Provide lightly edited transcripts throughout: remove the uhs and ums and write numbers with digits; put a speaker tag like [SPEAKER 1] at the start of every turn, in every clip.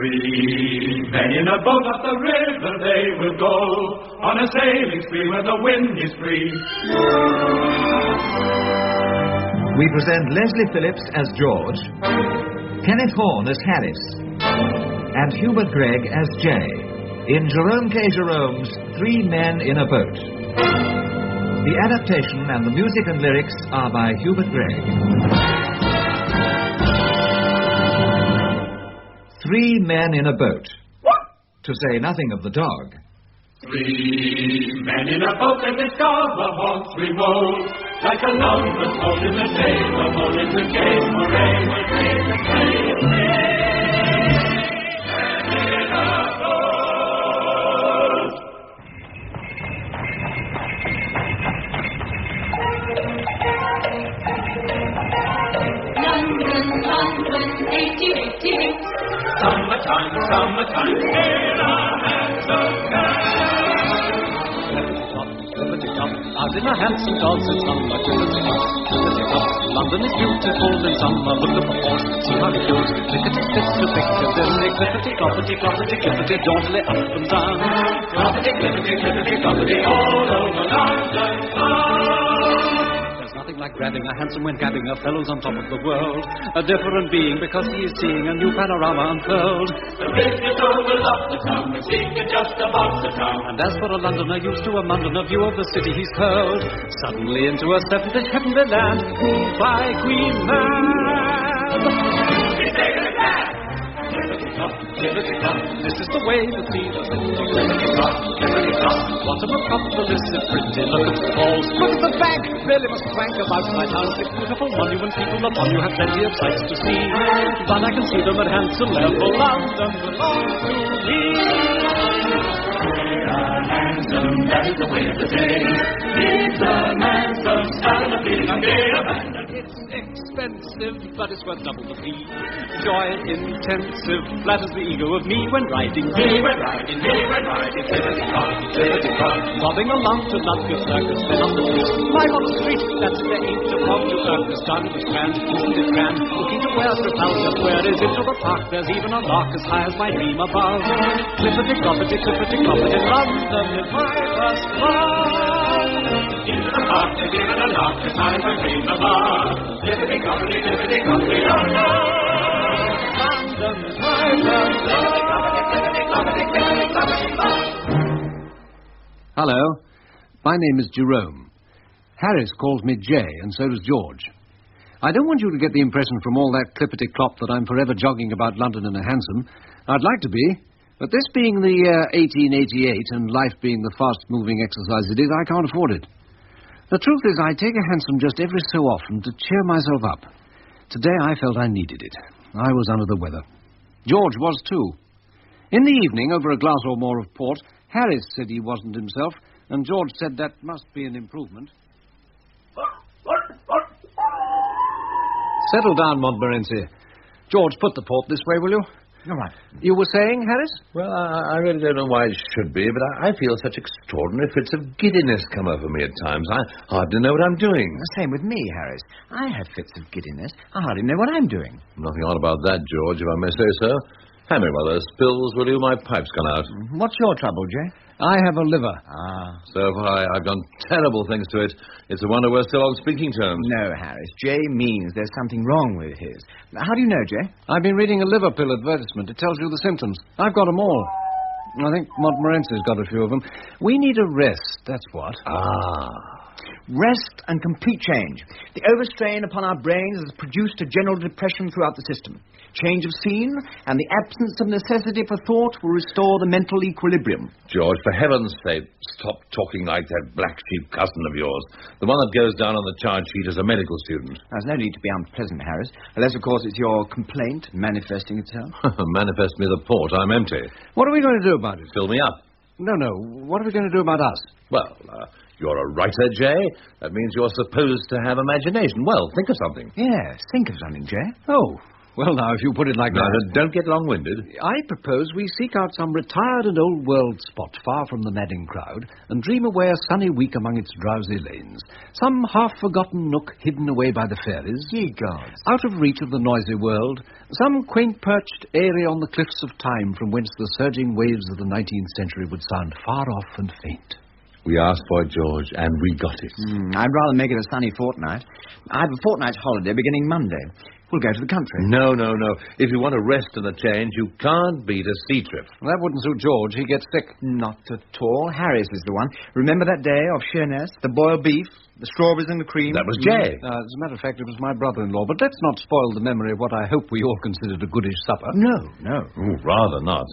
[SPEAKER 1] 3 men in a boat up the river they will go, on a sailing spree where the wind is free.
[SPEAKER 2] We present Leslie Phillips as George, Kenneth Horne as Harris, and Hubert Gregg as Jay, in Jerome K. Jerome's 3 Men in a Boat. The adaptation and the music and lyrics are by Hubert Gregg. 3 Men in a Boat, to say nothing of the dog.
[SPEAKER 1] 3 men in a boat that discover haunts remote, like a London boat in the day, the boat is a gay hooray, we'll take the train, 3 men in a boat.
[SPEAKER 3] London, London, 1888.
[SPEAKER 1] Summertime, summertime, in a handsome car.
[SPEAKER 4] Clippity-clop, out in a handsome dodge in summer. Clippity-clop, clippity-clop. London is beautiful in summer. Look at the horse, see how he goes. Clickety-clickety-clickety, clippity-cloppity-cloppity, clippity, jauntily up and down.
[SPEAKER 1] Clippity-clippity-clippity-clippity, all over London town.
[SPEAKER 4] Nothing like grabbing a hansom when gabbing a fellow's on top of the world. A different being because he is seeing a new panorama unfurled.
[SPEAKER 1] The visitor will love the town and seek it just above the town.
[SPEAKER 4] And as for a Londoner used to a Londoner view of the city, he's hurled suddenly into a seventh heavenly land. Queen by Queen man.
[SPEAKER 1] He's taken a cab.
[SPEAKER 4] This is the way to see the city. What a metropolis is pretty. Look at the walls, look at the bank. Really must crank about my town. Six beautiful monument people upon you have plenty of sights to see. But I can see them at handsome level. London belongs to me.
[SPEAKER 1] We are handsome, that is the way of the day. It's a handsome style of feeling of gay abandon.
[SPEAKER 4] It's expensive, but it's worth double the fee. Joy intensive, flatters the ego of me when riding.
[SPEAKER 1] Clippity-clop.
[SPEAKER 4] Bobbing along to Ludgate Circus, then on the street. Live on the street, that's the ain't a pub to Circus. Down to the Strand, isn't it grand? Looking to where's the just where is into the park? There's even a lark as high as my dream above. Clippity-cloppity, clippity-cloppity, London is my first love.
[SPEAKER 1] Into the park, there's even a lark as high as my dream above. Clippity-cloppity, clippity-cloppity, London.
[SPEAKER 4] London is my first love. Hello, my name is Jerome. Harris calls me Jay, and so does George. I don't want you to get the impression from all that clippity-clop that I'm forever jogging about London in a hansom. I'd like to be, but this being the year 1888 and life being the fast-moving exercise it is, I can't afford it. The truth is, I take a hansom just every so often to cheer myself up. Today I felt I needed it. I was under the weather. George was too. In the evening, over a glass or more of port, Harris said he wasn't himself, and George said that must be an improvement. Settle down, Montmorency. George, put the port this way, will you?
[SPEAKER 5] All right.
[SPEAKER 4] You were saying, Harris?
[SPEAKER 5] Well, I really don't know why it should be, but I feel such extraordinary fits of giddiness come over me at times. I hardly know what I'm doing.
[SPEAKER 2] The same with me, Harris. I have fits of giddiness. I hardly know what I'm doing.
[SPEAKER 5] Nothing odd about that, George, if I may say so. Hand me one of those spills, will you? My pipe's gone out.
[SPEAKER 2] What's your trouble, Jay?
[SPEAKER 4] I have a liver.
[SPEAKER 5] So far, I've done terrible things to it. It's a wonder we're still on speaking terms.
[SPEAKER 2] No, Harris. Jay means there's something wrong with his. How do you know, Jay?
[SPEAKER 4] I've been reading a liver pill advertisement. It tells you the symptoms. I've got them all. I think Montmorency's got a few of them. We need a rest, that's what.
[SPEAKER 2] Rest and complete change. The overstrain upon our brains has produced a general depression throughout the system. Change of scene and the absence of necessity for thought will restore the mental equilibrium.
[SPEAKER 5] George, for heaven's sake, stop talking like that black sheep cousin of yours. The one that goes down on the charge sheet as a medical student.
[SPEAKER 2] There's no need to be unpleasant, Harris. Unless, of course, it's your complaint manifesting itself.
[SPEAKER 5] Manifest me the port. I'm empty.
[SPEAKER 4] What are we going to do about it?
[SPEAKER 5] Fill me up.
[SPEAKER 4] No. What are we going to do about us?
[SPEAKER 5] Well, you're a writer, Jay. That means you're supposed to have imagination. Well, think of something.
[SPEAKER 2] Yes, think of something, Jay.
[SPEAKER 4] Oh, Well, now, if you put it like
[SPEAKER 5] Now,
[SPEAKER 4] that...
[SPEAKER 5] don't get long-winded.
[SPEAKER 4] I propose we seek out some retired and old-world spot far from the madding crowd and dream away a sunny week among its drowsy lanes. Some half-forgotten nook hidden away by the fairies.
[SPEAKER 6] Ye gods.
[SPEAKER 4] Out of reach of the noisy world. Some quaint perched eyrie on the cliffs of time from whence the surging waves of the 19th century would sound far off and faint.
[SPEAKER 5] We asked for it, George, and we got it.
[SPEAKER 6] I'd rather make it a sunny fortnight. I have a fortnight's holiday beginning Monday. We'll go to the country.
[SPEAKER 5] No. If you want a rest and a change, you can't beat a sea trip.
[SPEAKER 4] Well, that wouldn't suit George. He gets sick.
[SPEAKER 6] Not at all. Harris is the one. Remember that day off Sheerness? The boiled beef, the strawberries and the cream?
[SPEAKER 5] That was Jay.
[SPEAKER 4] As a matter of fact, it was my brother-in-law. But let's not spoil the memory of what I hope we all considered a goodish supper.
[SPEAKER 6] No.
[SPEAKER 5] Ooh, rather not.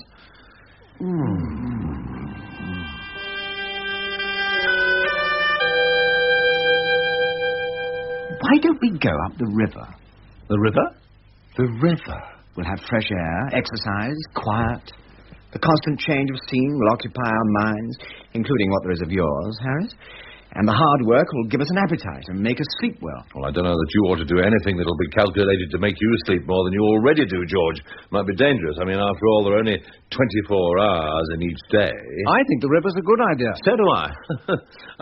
[SPEAKER 6] Why don't we go up the river?
[SPEAKER 5] The river?
[SPEAKER 6] The river. We'll have fresh air, exercise, quiet. The constant change of scene will occupy our minds, including what there is of yours, Harris. And the hard work will give us an appetite and make us sleep well.
[SPEAKER 5] Well, I don't know that you ought to do anything that'll be calculated to make you sleep more than you already do, George. Might be dangerous. I mean, after all, there are only 24 hours in each day.
[SPEAKER 4] I think the river's a good idea.
[SPEAKER 5] So do I.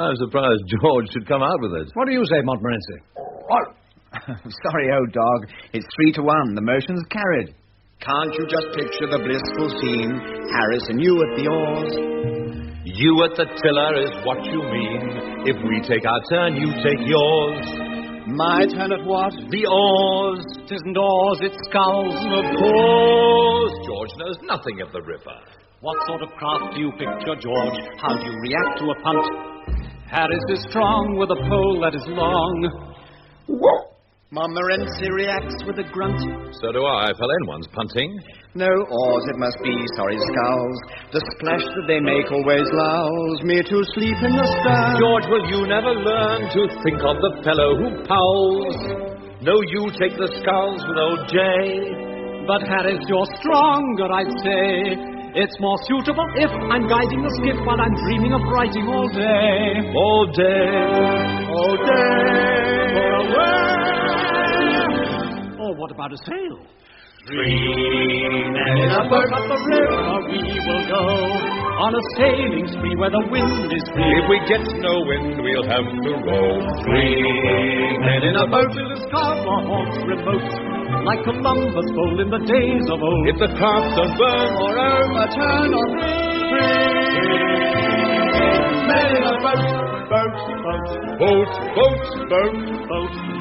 [SPEAKER 5] I'm surprised George should come out with it.
[SPEAKER 4] What do you say, Montmorency?
[SPEAKER 6] Sorry, old dog. It's 3-1. The motion's carried. Can't you just picture the blissful scene? Harris and you at the oars.
[SPEAKER 5] You at the tiller is what you mean. If we take our turn, you take yours.
[SPEAKER 6] My turn at what?
[SPEAKER 5] The oars.
[SPEAKER 4] Tisn't oars, it's sculls.
[SPEAKER 5] Of course. George knows nothing of the river.
[SPEAKER 1] What sort of craft do you picture, George? How do you react to a punt? Harris is strong with a pole that is long.
[SPEAKER 6] Montmorency reacts with a grunt.
[SPEAKER 5] So do I, if anyone's punting.
[SPEAKER 6] No oars it must be, sorry sculls. The splash that they make always lulls me to sleep in the stern.
[SPEAKER 5] George, will you never learn to think of the fellow who powls? No, you take the sculls with old Jay.
[SPEAKER 1] But Harris, you're stronger, I'd say. It's more suitable if I'm guiding the skiff while I'm dreaming of writing all day.
[SPEAKER 5] All day.
[SPEAKER 6] All day.
[SPEAKER 1] For away. Or what about a sail?
[SPEAKER 5] 3 men
[SPEAKER 1] In a boat up the river we will go, on a sailing spree where the wind is free.
[SPEAKER 5] If we get no wind, we'll have to row. 3 men in a boat.
[SPEAKER 1] With its harbor haunts remote, like Columbus bold in the days of old.
[SPEAKER 5] If the craft don't burn or
[SPEAKER 6] Overturn or
[SPEAKER 1] Men in a boat, boat,
[SPEAKER 5] boat,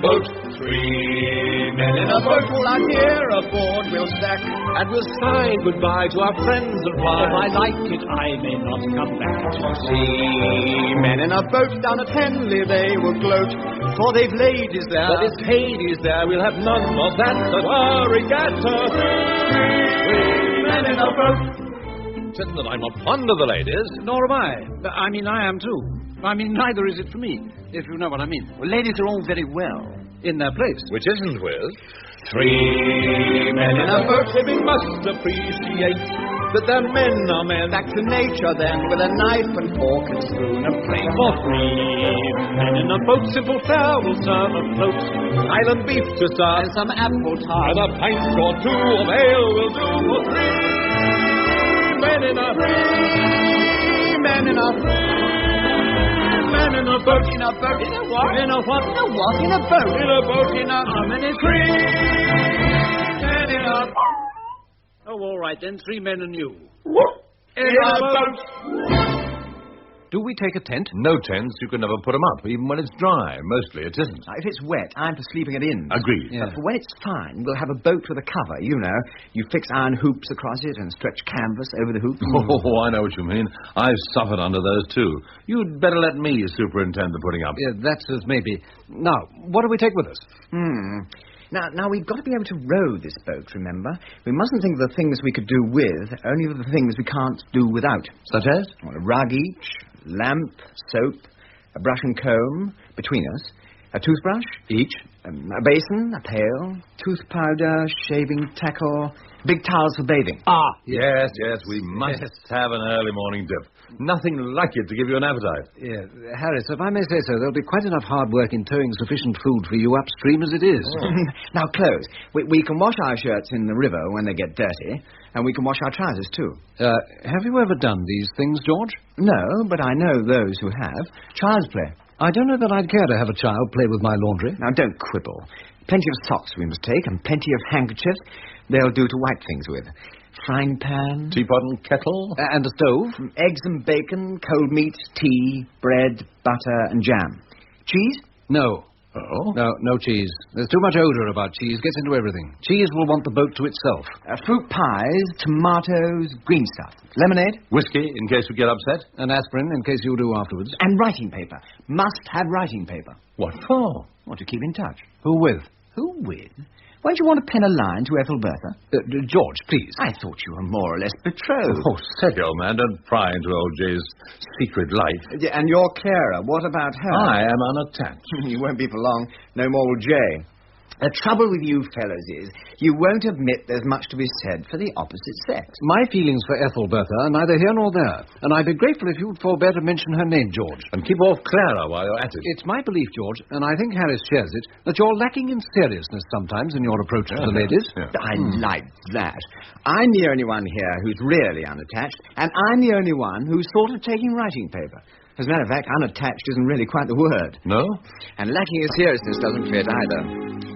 [SPEAKER 5] boat. 3 men in a boat.
[SPEAKER 6] all I'm here aboard will stack.
[SPEAKER 5] And we'll sigh goodbye to our friends and
[SPEAKER 1] If
[SPEAKER 5] wives.
[SPEAKER 1] I like it, I may not come back.
[SPEAKER 6] See men in a boat down at Henley, they will gloat, for they've ladies there.
[SPEAKER 5] But if Hades there, we'll have none of that. But our regatta. 3 men in a boat. Isn't that I'm not fond of the ladies.
[SPEAKER 4] Nor am I. I mean, I am too. I mean, neither is it for me, if you know what I mean.
[SPEAKER 6] Well, ladies are all very well.
[SPEAKER 4] In their place.
[SPEAKER 5] Which isn't with 3 men in a boat. We must appreciate that the men are men.
[SPEAKER 6] Back to nature then, with a knife and fork and spoon and plate.
[SPEAKER 1] For 3 men in a boat, simple fare will serve a float.
[SPEAKER 5] Island beef to start.
[SPEAKER 6] And some apple
[SPEAKER 5] And
[SPEAKER 6] tart.
[SPEAKER 5] a pint or 2 of ale will do for 3 men in a
[SPEAKER 6] 3 men in a
[SPEAKER 1] Men in a boat,
[SPEAKER 6] in a boat. In a what?
[SPEAKER 1] in a what?
[SPEAKER 6] In a what? In a boat.
[SPEAKER 5] in a boat.
[SPEAKER 6] In a
[SPEAKER 1] How many?
[SPEAKER 6] 3 men in a
[SPEAKER 4] Oh, all right, then, 3 men and you.
[SPEAKER 6] in a boat.
[SPEAKER 4] Do we take a tent?
[SPEAKER 5] No tents, you can never put them up, even when it's dry. Mostly it isn't.
[SPEAKER 6] If it's wet, I'm for sleeping at inns.
[SPEAKER 5] Agreed.
[SPEAKER 4] Yeah.
[SPEAKER 6] But for when it's fine, we'll have a boat with a cover, you know. You fix iron hoops across it and stretch canvas over the hoops.
[SPEAKER 5] Oh, I know what you mean. I've suffered under those, too. You'd better let me superintend the putting up.
[SPEAKER 4] Yeah, that's as maybe. Now, what do we take with us?
[SPEAKER 6] Now, we've got to be able to row this boat, remember? We mustn't think of the things we could do with, only of the things we can't do without.
[SPEAKER 5] Such as?
[SPEAKER 6] Well, a rug each, lamp, soap, a brush and comb between us, A toothbrush?
[SPEAKER 4] Each.
[SPEAKER 6] A basin, a pail, tooth powder, shaving tackle, big towels for bathing.
[SPEAKER 5] Ah, yes, we must have an early morning dip. Nothing like it to give you an appetite.
[SPEAKER 4] Yeah. Harris, if I may say so, there'll be quite enough hard work in towing sufficient food for you upstream as it is.
[SPEAKER 6] Now, clothes. We can wash our shirts in the river when they get dirty, and we can wash our trousers, too.
[SPEAKER 4] Have you ever done these things, George?
[SPEAKER 6] No, but I know those who have. Child's play.
[SPEAKER 4] I don't know that I'd care to have a child play with my laundry.
[SPEAKER 6] Now, don't quibble. Plenty of socks we must take, and plenty of handkerchiefs. They'll do to wipe things with. Frying pan.
[SPEAKER 5] Teapot and kettle.
[SPEAKER 4] And a stove.
[SPEAKER 6] Eggs and bacon, cold meat, tea, bread, butter, and jam. Cheese?
[SPEAKER 4] No.
[SPEAKER 5] Oh?
[SPEAKER 4] No cheese. There's too much odour about cheese. Gets into everything. Cheese will want the boat to itself.
[SPEAKER 6] Fruit pies, tomatoes, green stuff. Lemonade.
[SPEAKER 5] Whiskey, in case we get upset.
[SPEAKER 4] And aspirin, in case you do afterwards.
[SPEAKER 6] And writing paper. Must have writing paper.
[SPEAKER 5] What for?
[SPEAKER 6] Want to keep in touch.
[SPEAKER 4] Who with?
[SPEAKER 6] Who with? Won't you want to pen a line to Ethelbertha?
[SPEAKER 4] George, please.
[SPEAKER 6] I thought you were more or less betrothed.
[SPEAKER 5] Oh, steady, old man. Don't pry into old Jay's secret life.
[SPEAKER 6] And you're Clara. What about her?
[SPEAKER 5] I am unattached.
[SPEAKER 6] You won't be for long. No more will Jay. The trouble with you fellows is you won't admit there's much to be said for the opposite sex.
[SPEAKER 4] My feelings for Ethelbertha are neither here nor there, and I'd be grateful if you'd forbear to mention her name, George.
[SPEAKER 5] And keep off Clara while you're at it.
[SPEAKER 4] It's my belief, George, and I think Harris shares it, that you're lacking in seriousness sometimes in your approach to the ladies.
[SPEAKER 5] Yeah.
[SPEAKER 6] I like that. I'm the only one here who's really unattached, and I'm the only one who's thought of taking writing paper. As a matter of fact, unattached isn't really quite the word.
[SPEAKER 5] No?
[SPEAKER 6] And lacking in seriousness doesn't fit either.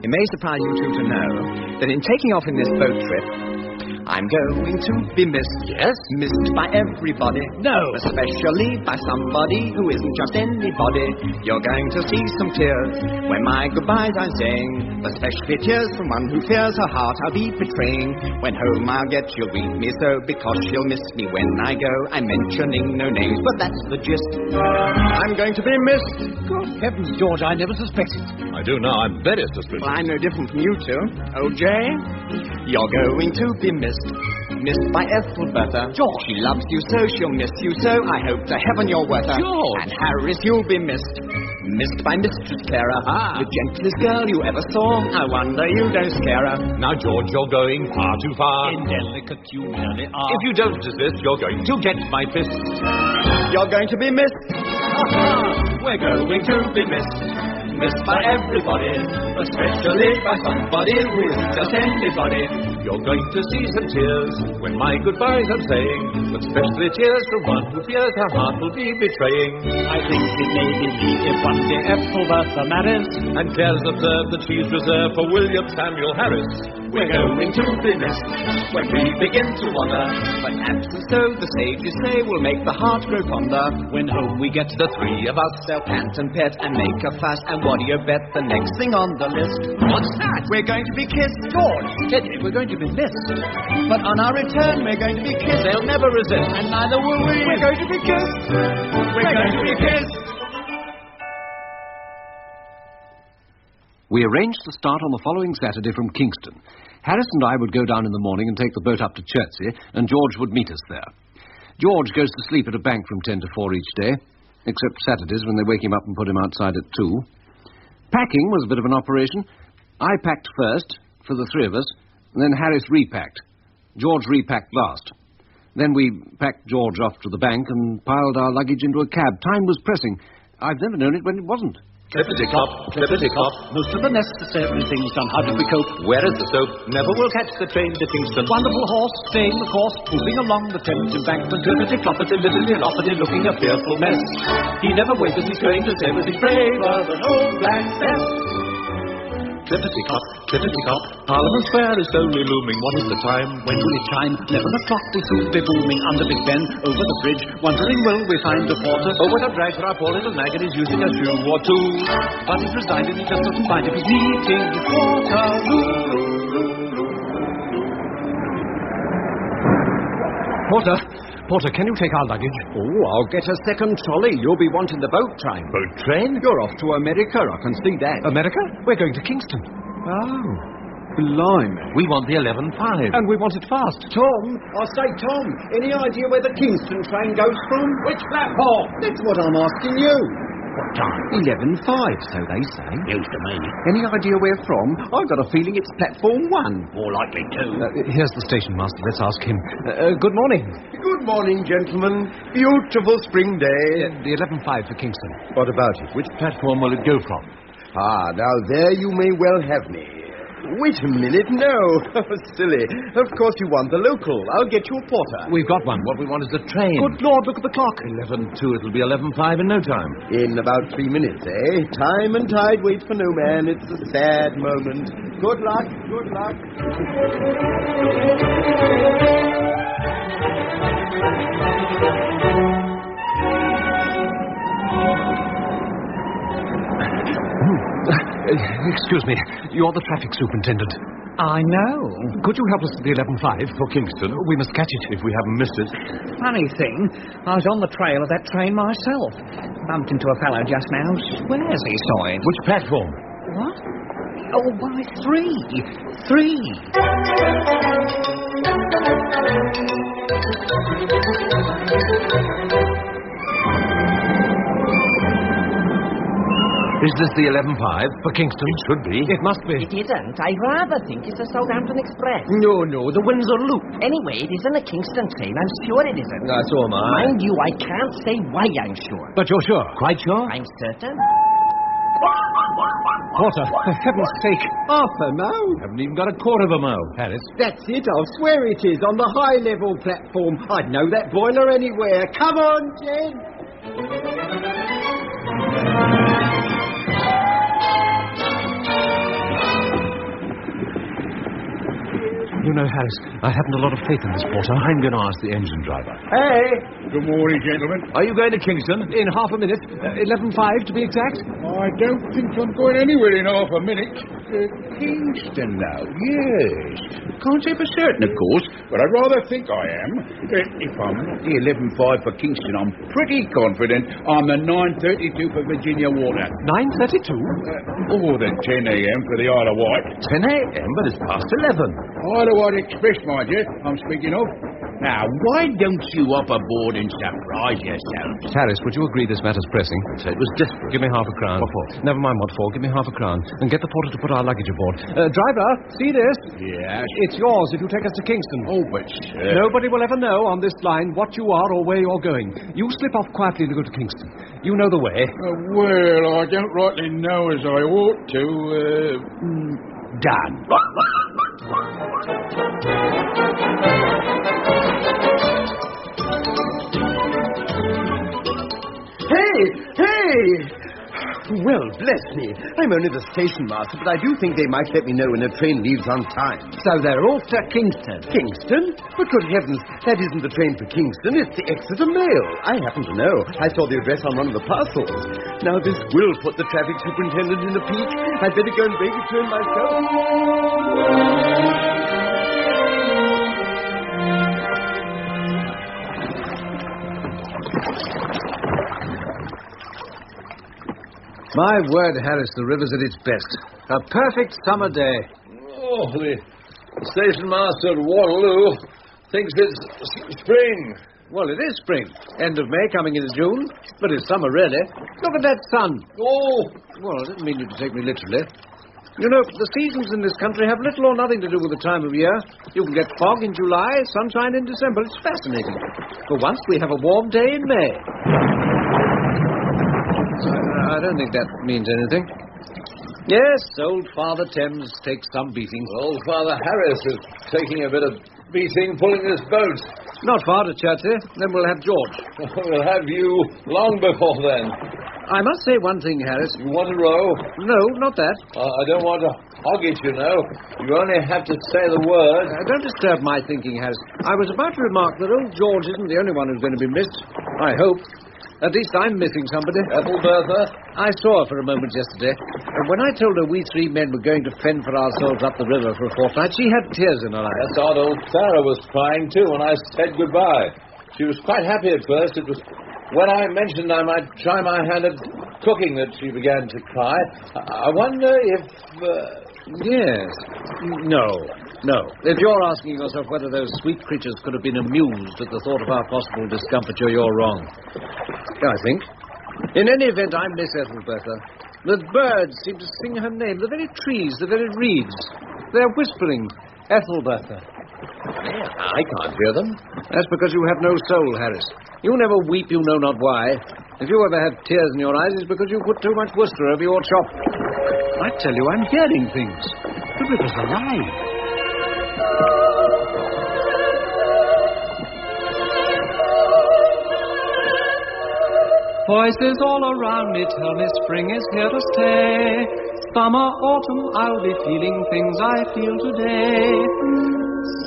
[SPEAKER 6] It may surprise you two to know that in taking off in this boat trip, I'm going to be missed.
[SPEAKER 5] Yes?
[SPEAKER 6] Missed by everybody.
[SPEAKER 5] No.
[SPEAKER 6] Especially by somebody who isn't just anybody. You're going to see some tears when my goodbyes I'm saying. Especially tears from one who fears her heart I'll be betraying. When home I'll get she'll read me so, because she'll miss me when I go. I'm mentioning no names, but that's the gist. I'm going to be missed.
[SPEAKER 4] Good heavens, George, I never suspected.
[SPEAKER 5] I do now. I'm very suspicious.
[SPEAKER 6] Well, I'm no different from you two. Oh, Jay, you're going to be missed. Missed by Ethelbertha.
[SPEAKER 4] George.
[SPEAKER 6] She loves you so, she'll miss you so. I hope to heaven you're worth her.
[SPEAKER 5] George.
[SPEAKER 6] And Harris, you'll be missed. Missed by Mistress Clara.
[SPEAKER 5] Ah.
[SPEAKER 6] The gentlest girl you ever saw. I wonder you don't scare her.
[SPEAKER 5] Now, George, you're going far too far.
[SPEAKER 4] Indelicate you really are.
[SPEAKER 5] If you don't desist, you're going to get my fist.
[SPEAKER 6] You're going to be missed.
[SPEAKER 5] We're going to be missed. Missed by everybody, especially by somebody who isn't just anybody. You're going to see some tears when my goodbyes I'm saying, but especially tears from one who fears her heart will be betraying.
[SPEAKER 7] I think it may be me if one day Ethelbertha marries.
[SPEAKER 5] And Claire's observed that she's reserved for William Samuel Harris. We're going to be missed when we begin to wonder.
[SPEAKER 6] But absence, so the sages say, will make the heart grow fonder.
[SPEAKER 7] When home we get
[SPEAKER 5] The three of us.
[SPEAKER 6] They'll pant and pet and make a fuss. And what do you bet the next thing on the list?
[SPEAKER 5] What's that?
[SPEAKER 6] We're going to be kissed. George,
[SPEAKER 4] Steady, we're going to be missed.
[SPEAKER 6] but on our return we're going to be kissed.
[SPEAKER 5] They'll never resist.
[SPEAKER 6] And neither will we. We're going to be kissed.
[SPEAKER 5] We're going to be kissed.
[SPEAKER 4] We arranged to start on the following Saturday from Kingston. Harris and I would go down in the morning and take the boat up to Chertsey, and George would meet us there. George goes to sleep at a bank from 10 to 4 each day, except Saturdays when they wake him up and put him outside at 2. Packing was a bit of an operation. I packed first, for the three of us, and then Harris repacked. George repacked last. Then we packed George off to the bank and piled our luggage into a cab. Time was pressing. I've never known it when it wasn't.
[SPEAKER 5] Clippity-clop, clippity-clop.
[SPEAKER 7] most of the necessary things done. How did we cope?
[SPEAKER 5] Where is the soap? Never will catch the train to Kingston.
[SPEAKER 7] Wonderful horse, staying the course, moving along the Thames embankment, clippity-cloppity, lippity-loppity, looking a fearful mess. He never wavers, he's going to say, but he's braver than old Black Bess.
[SPEAKER 5] Clippity-clop, clippity-clop. Parliament Square is slowly looming. What is the time?
[SPEAKER 7] When will it chime? 11 o'clock will soon be booming under Big Ben, over the bridge. Wondering will we find the porter?
[SPEAKER 5] Oh, what a drag for our poor little mag, and he's using a shoe or two.
[SPEAKER 7] But he's resigned and he just doesn't mind if he's meeting the Waterloo.
[SPEAKER 4] Porter, can you take our luggage?
[SPEAKER 8] Oh, I'll get a second trolley. You'll be wanting the boat train.
[SPEAKER 5] Boat train?
[SPEAKER 8] You're off to America, I can see that.
[SPEAKER 4] America? We're going to Kingston.
[SPEAKER 8] Oh, blimey.
[SPEAKER 5] We want the 11.5.
[SPEAKER 4] And we want it fast.
[SPEAKER 8] Tom, I say, Tom, any idea where the Kingston train goes from?
[SPEAKER 5] Which platform?
[SPEAKER 8] That's what I'm asking you. What time?
[SPEAKER 6] 11:05, so they say.
[SPEAKER 8] News to me.
[SPEAKER 6] Any idea where from? I've got a feeling it's platform 1.
[SPEAKER 8] More likely 2.
[SPEAKER 4] Here's the station master. Let's ask him. Good morning.
[SPEAKER 9] Good morning, gentlemen. Beautiful spring day.
[SPEAKER 4] The 11.5 for Kingston.
[SPEAKER 9] What about it?
[SPEAKER 5] Which platform will it go from?
[SPEAKER 9] Ah, now there you may well have me. Wait a minute, no. Silly. Of course you want the local. I'll get you a porter.
[SPEAKER 5] We've got one. What we want is the train.
[SPEAKER 6] Good Lord, look at the clock.
[SPEAKER 5] 11:02. It'll be 11:05 in no time.
[SPEAKER 9] In about 3 minutes, eh? Time and tide wait for no man. It's a sad moment. Good luck, good luck.
[SPEAKER 4] Excuse me. You're the traffic superintendent.
[SPEAKER 6] I know.
[SPEAKER 4] Could you help us to the 11.5?
[SPEAKER 5] For Kingston.
[SPEAKER 4] We must catch it.
[SPEAKER 5] If we haven't missed it.
[SPEAKER 6] Funny thing, I was on the trail of that train myself. Bumped into a fellow just now. Swears he saw it.
[SPEAKER 5] Which platform?
[SPEAKER 6] What? Oh, by 3. 3.
[SPEAKER 5] Is this the 11.5 for Kingston? It should be.
[SPEAKER 4] It must be.
[SPEAKER 10] It isn't. I rather think it's a Southampton Express.
[SPEAKER 8] No, the Windsor Loop.
[SPEAKER 10] Anyway, it isn't a Kingston train. I'm sure it isn't.
[SPEAKER 8] So am I.
[SPEAKER 10] Mind you, I can't say why I'm sure.
[SPEAKER 4] But you're sure?
[SPEAKER 5] Quite sure?
[SPEAKER 10] I'm certain.
[SPEAKER 4] Porter, for heaven's sake.
[SPEAKER 9] Half a mile.
[SPEAKER 5] Haven't even got a quarter of a mile, Harris.
[SPEAKER 9] That's it. I'll swear it is. On the high-level platform. I'd know that boiler anywhere. Come on, Ted.
[SPEAKER 4] You know, Harris, I haven't a lot of faith in this porter.
[SPEAKER 5] I'm going to ask the engine driver.
[SPEAKER 9] Hey.
[SPEAKER 11] Good morning, gentlemen.
[SPEAKER 5] Are you going to Kingston?
[SPEAKER 4] In half a minute. 11.5 to be exact.
[SPEAKER 11] I don't think I'm going anywhere in half a minute. Kingston now, yes. Can't say for certain, of course, but I'd rather think I am. If I'm not the 11.5 for Kingston, I'm pretty confident I'm the 9.32 for Virginia Water.
[SPEAKER 4] 9.32?
[SPEAKER 11] Or the 10 a.m. for the Isle of Wight.
[SPEAKER 5] 10 a.m., but it's past 11.
[SPEAKER 11] Isle of Wight Express, mind you, I'm speaking of. Now, why don't you hop aboard and surprise yourselves?
[SPEAKER 4] Harris, would you agree this matter's pressing?
[SPEAKER 5] So it was desperate.
[SPEAKER 4] Give me half a crown.
[SPEAKER 5] What for?
[SPEAKER 4] Never mind what for. Give me half a crown. And get the porter to put our luggage aboard. Driver, see this?
[SPEAKER 11] Yes.
[SPEAKER 4] It's yours if you take us to Kingston.
[SPEAKER 11] Oh, but
[SPEAKER 4] Nobody will ever know on this line what you are or where you're going. You slip off quietly to go to Kingston. You know the way.
[SPEAKER 11] Well, I don't rightly know as I ought to.
[SPEAKER 4] Done.
[SPEAKER 9] Hey! Well, bless me. I'm only the station master, but I do think they might let me know when a train leaves on time.
[SPEAKER 6] So they're off to Kingston.
[SPEAKER 9] Kingston? But good heavens, that isn't the train for Kingston, it's the Exeter Mail. I happen to know. I saw the address on one of the parcels. Now, this will put the traffic superintendent in a peach. I'd better go and break it to him myself.
[SPEAKER 4] My word, Harris, the river's at its best. A perfect summer day.
[SPEAKER 5] Oh, the station master at Waterloo thinks it's spring.
[SPEAKER 4] Well, it is spring. End of May, coming into June. But it's summer, really. Look at that sun.
[SPEAKER 5] Oh!
[SPEAKER 4] Well, I didn't mean you to take me literally. You know, the seasons in this country have little or nothing to do with the time of year. You can get fog in July, sunshine in December. It's fascinating. For once, we have a warm day in May. I don't think that means anything. Yes, old Father Thames takes some beating.
[SPEAKER 5] Old Father Harris is taking a bit of beating pulling this boat.
[SPEAKER 4] Not far to Chertsey, then we'll have George.
[SPEAKER 5] We'll have you long before then.
[SPEAKER 4] I must say one thing, Harris.
[SPEAKER 5] You want to row?
[SPEAKER 4] No, not that.
[SPEAKER 5] I don't want to hog it, you know. You only have to say the word.
[SPEAKER 4] Don't disturb my thinking, Harris. I was about to remark that old George isn't the only one who's going to be missed. I hope. At least I'm missing somebody.
[SPEAKER 5] Ethelbertha?
[SPEAKER 4] I saw her for a moment yesterday. And when I told her we 3 men were going to fend for ourselves up the river for a fortnight, she had tears in her eyes.
[SPEAKER 5] That's odd. Old Sarah was crying, too, when I said goodbye. She was quite happy at first. It was when I mentioned I might try my hand at cooking that she began to cry. I wonder if...
[SPEAKER 4] Yes. No. If you're asking yourself whether those sweet creatures could have been amused at the thought of our possible discomfiture, you're wrong. I think. In any event, I miss Ethelbertha. The birds seem to sing her name. The very trees, the very reeds. They're whispering, Ethelbertha.
[SPEAKER 12] I can't hear them.
[SPEAKER 4] That's because you have no soul, Harris. You never weep, you know not why. If you ever have tears in your eyes, it's because you put too much Worcester over your chop. I tell you, I'm hearing things. The river's alive.
[SPEAKER 13] Voices all around me tell me spring is here to stay. Summer, autumn, I'll be feeling things I feel today.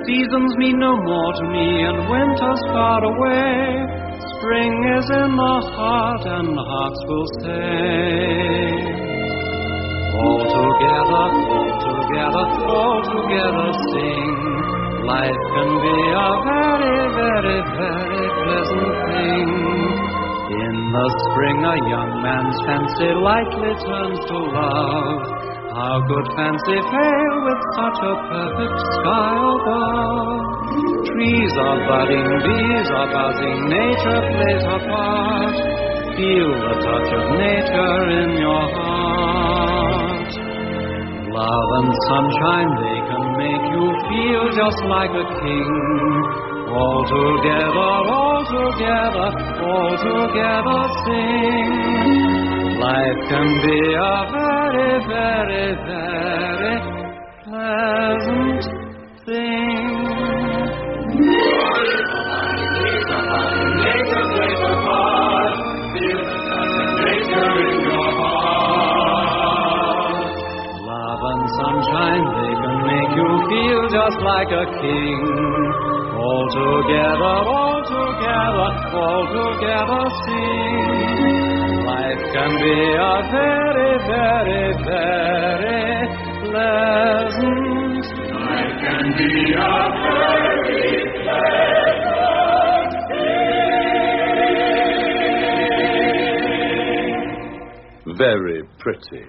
[SPEAKER 13] Seasons mean no more to me and winter's far away. Spring is in the heart and hearts will stay. All together, all together sing. Life can be a very, very, very pleasant thing. In the spring a young man's fancy lightly turns to love. How could fancy fail with such a perfect sky above? Trees are budding, bees are buzzing, nature plays her part. Feel the touch of nature in your heart. Love and sunshine, they can make you feel just like a king. All together, sing. Life can be a very, very, very pleasant thing.
[SPEAKER 1] Nature plays a part. Feel the touch of nature in your heart.
[SPEAKER 13] Love and sunshine, they can make you feel just like a king. All together, sing. Life can be a very, very, very pleasant.
[SPEAKER 1] Life can be a very pleasant thing.
[SPEAKER 12] Very pretty.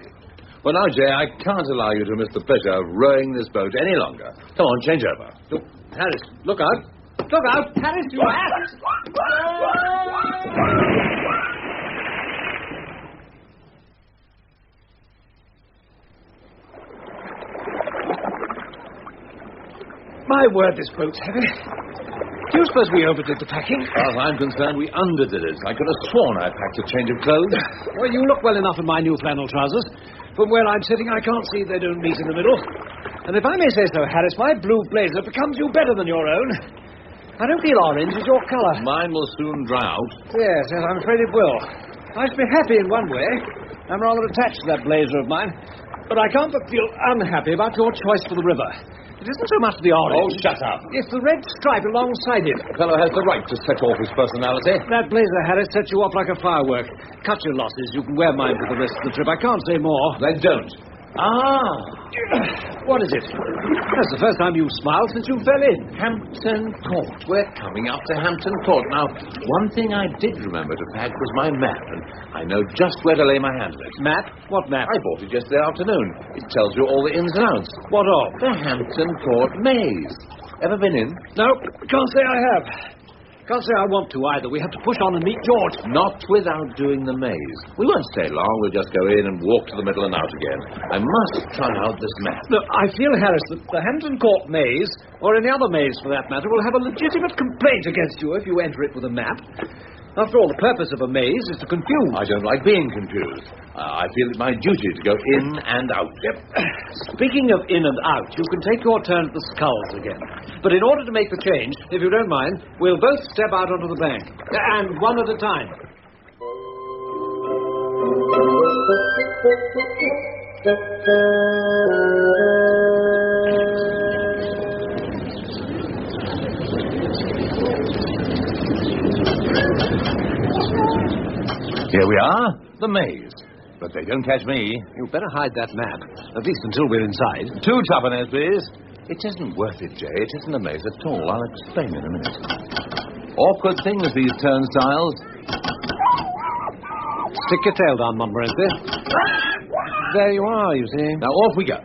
[SPEAKER 12] Well, now, Jay, I can't allow you to miss the pleasure of rowing this boat any longer. Come on, change over.
[SPEAKER 4] Look, Harris, look out. Look out, Harris, you ass! My word, this boat's heavy. Do you suppose we overdid the packing?
[SPEAKER 12] As far as I'm concerned, we underdid it. I could have sworn I packed a change of clothes.
[SPEAKER 4] Well, you look well enough in my new flannel trousers. From where I'm sitting, I can't see they don't meet in the middle. And if I may say so, Harris, my blue blazer becomes you better than your own. I don't feel orange is your colour.
[SPEAKER 12] Mine will soon dry out.
[SPEAKER 4] Yes, I'm afraid it will. I should be happy in one way. I'm rather attached to that blazer of mine. But I can't but feel unhappy about your choice for the river. It isn't so much the orange.
[SPEAKER 12] Oh, shut up.
[SPEAKER 4] It's the red stripe alongside it.
[SPEAKER 12] The fellow has the right to set off his personality.
[SPEAKER 4] That blazer, Harris, sets you off like a firework. Cut your losses. You can wear mine for the rest of the trip. I can't say more.
[SPEAKER 12] Then don't.
[SPEAKER 4] What is it? That's the first time you've smiled since you fell in.
[SPEAKER 12] Hampton Court. We're coming up to Hampton Court. Now, one thing I did remember to pack was my map, and I know just where to lay my hand on it.
[SPEAKER 4] Map? What map?
[SPEAKER 12] I bought it yesterday afternoon. It tells you all the ins and outs.
[SPEAKER 4] What of?
[SPEAKER 12] The Hampton Court maze. Ever been in?
[SPEAKER 4] No, can't say I have. Can't say I want to either. We have to push on and meet George.
[SPEAKER 12] Not without doing the maze. We won't stay long. We'll just go in and walk to the middle and out again. I must try out this map.
[SPEAKER 4] Look, I feel, Harris, that the Hampton Court maze, or any other maze for that matter, will have a legitimate complaint against you if you enter it with a map. After all, the purpose of a maze is to confuse.
[SPEAKER 12] I don't like being confused. I feel it my duty to go in and out.
[SPEAKER 4] Yep. Speaking of in and out, you can take your turn at the sculls again. But in order to make the change, if you don't mind, we'll both step out onto the bank. And one at a time.
[SPEAKER 12] Here we are, the maze. But they don't catch me.
[SPEAKER 4] You'd better hide that map, at least until we're inside.
[SPEAKER 12] 2 tuppence, please. It isn't worth it, Jay. It isn't a maze at all. I'll explain in a minute. Awkward things, these turnstiles.
[SPEAKER 4] Stick your tail down, Montmorency. There you are, you see.
[SPEAKER 12] Now, off we go.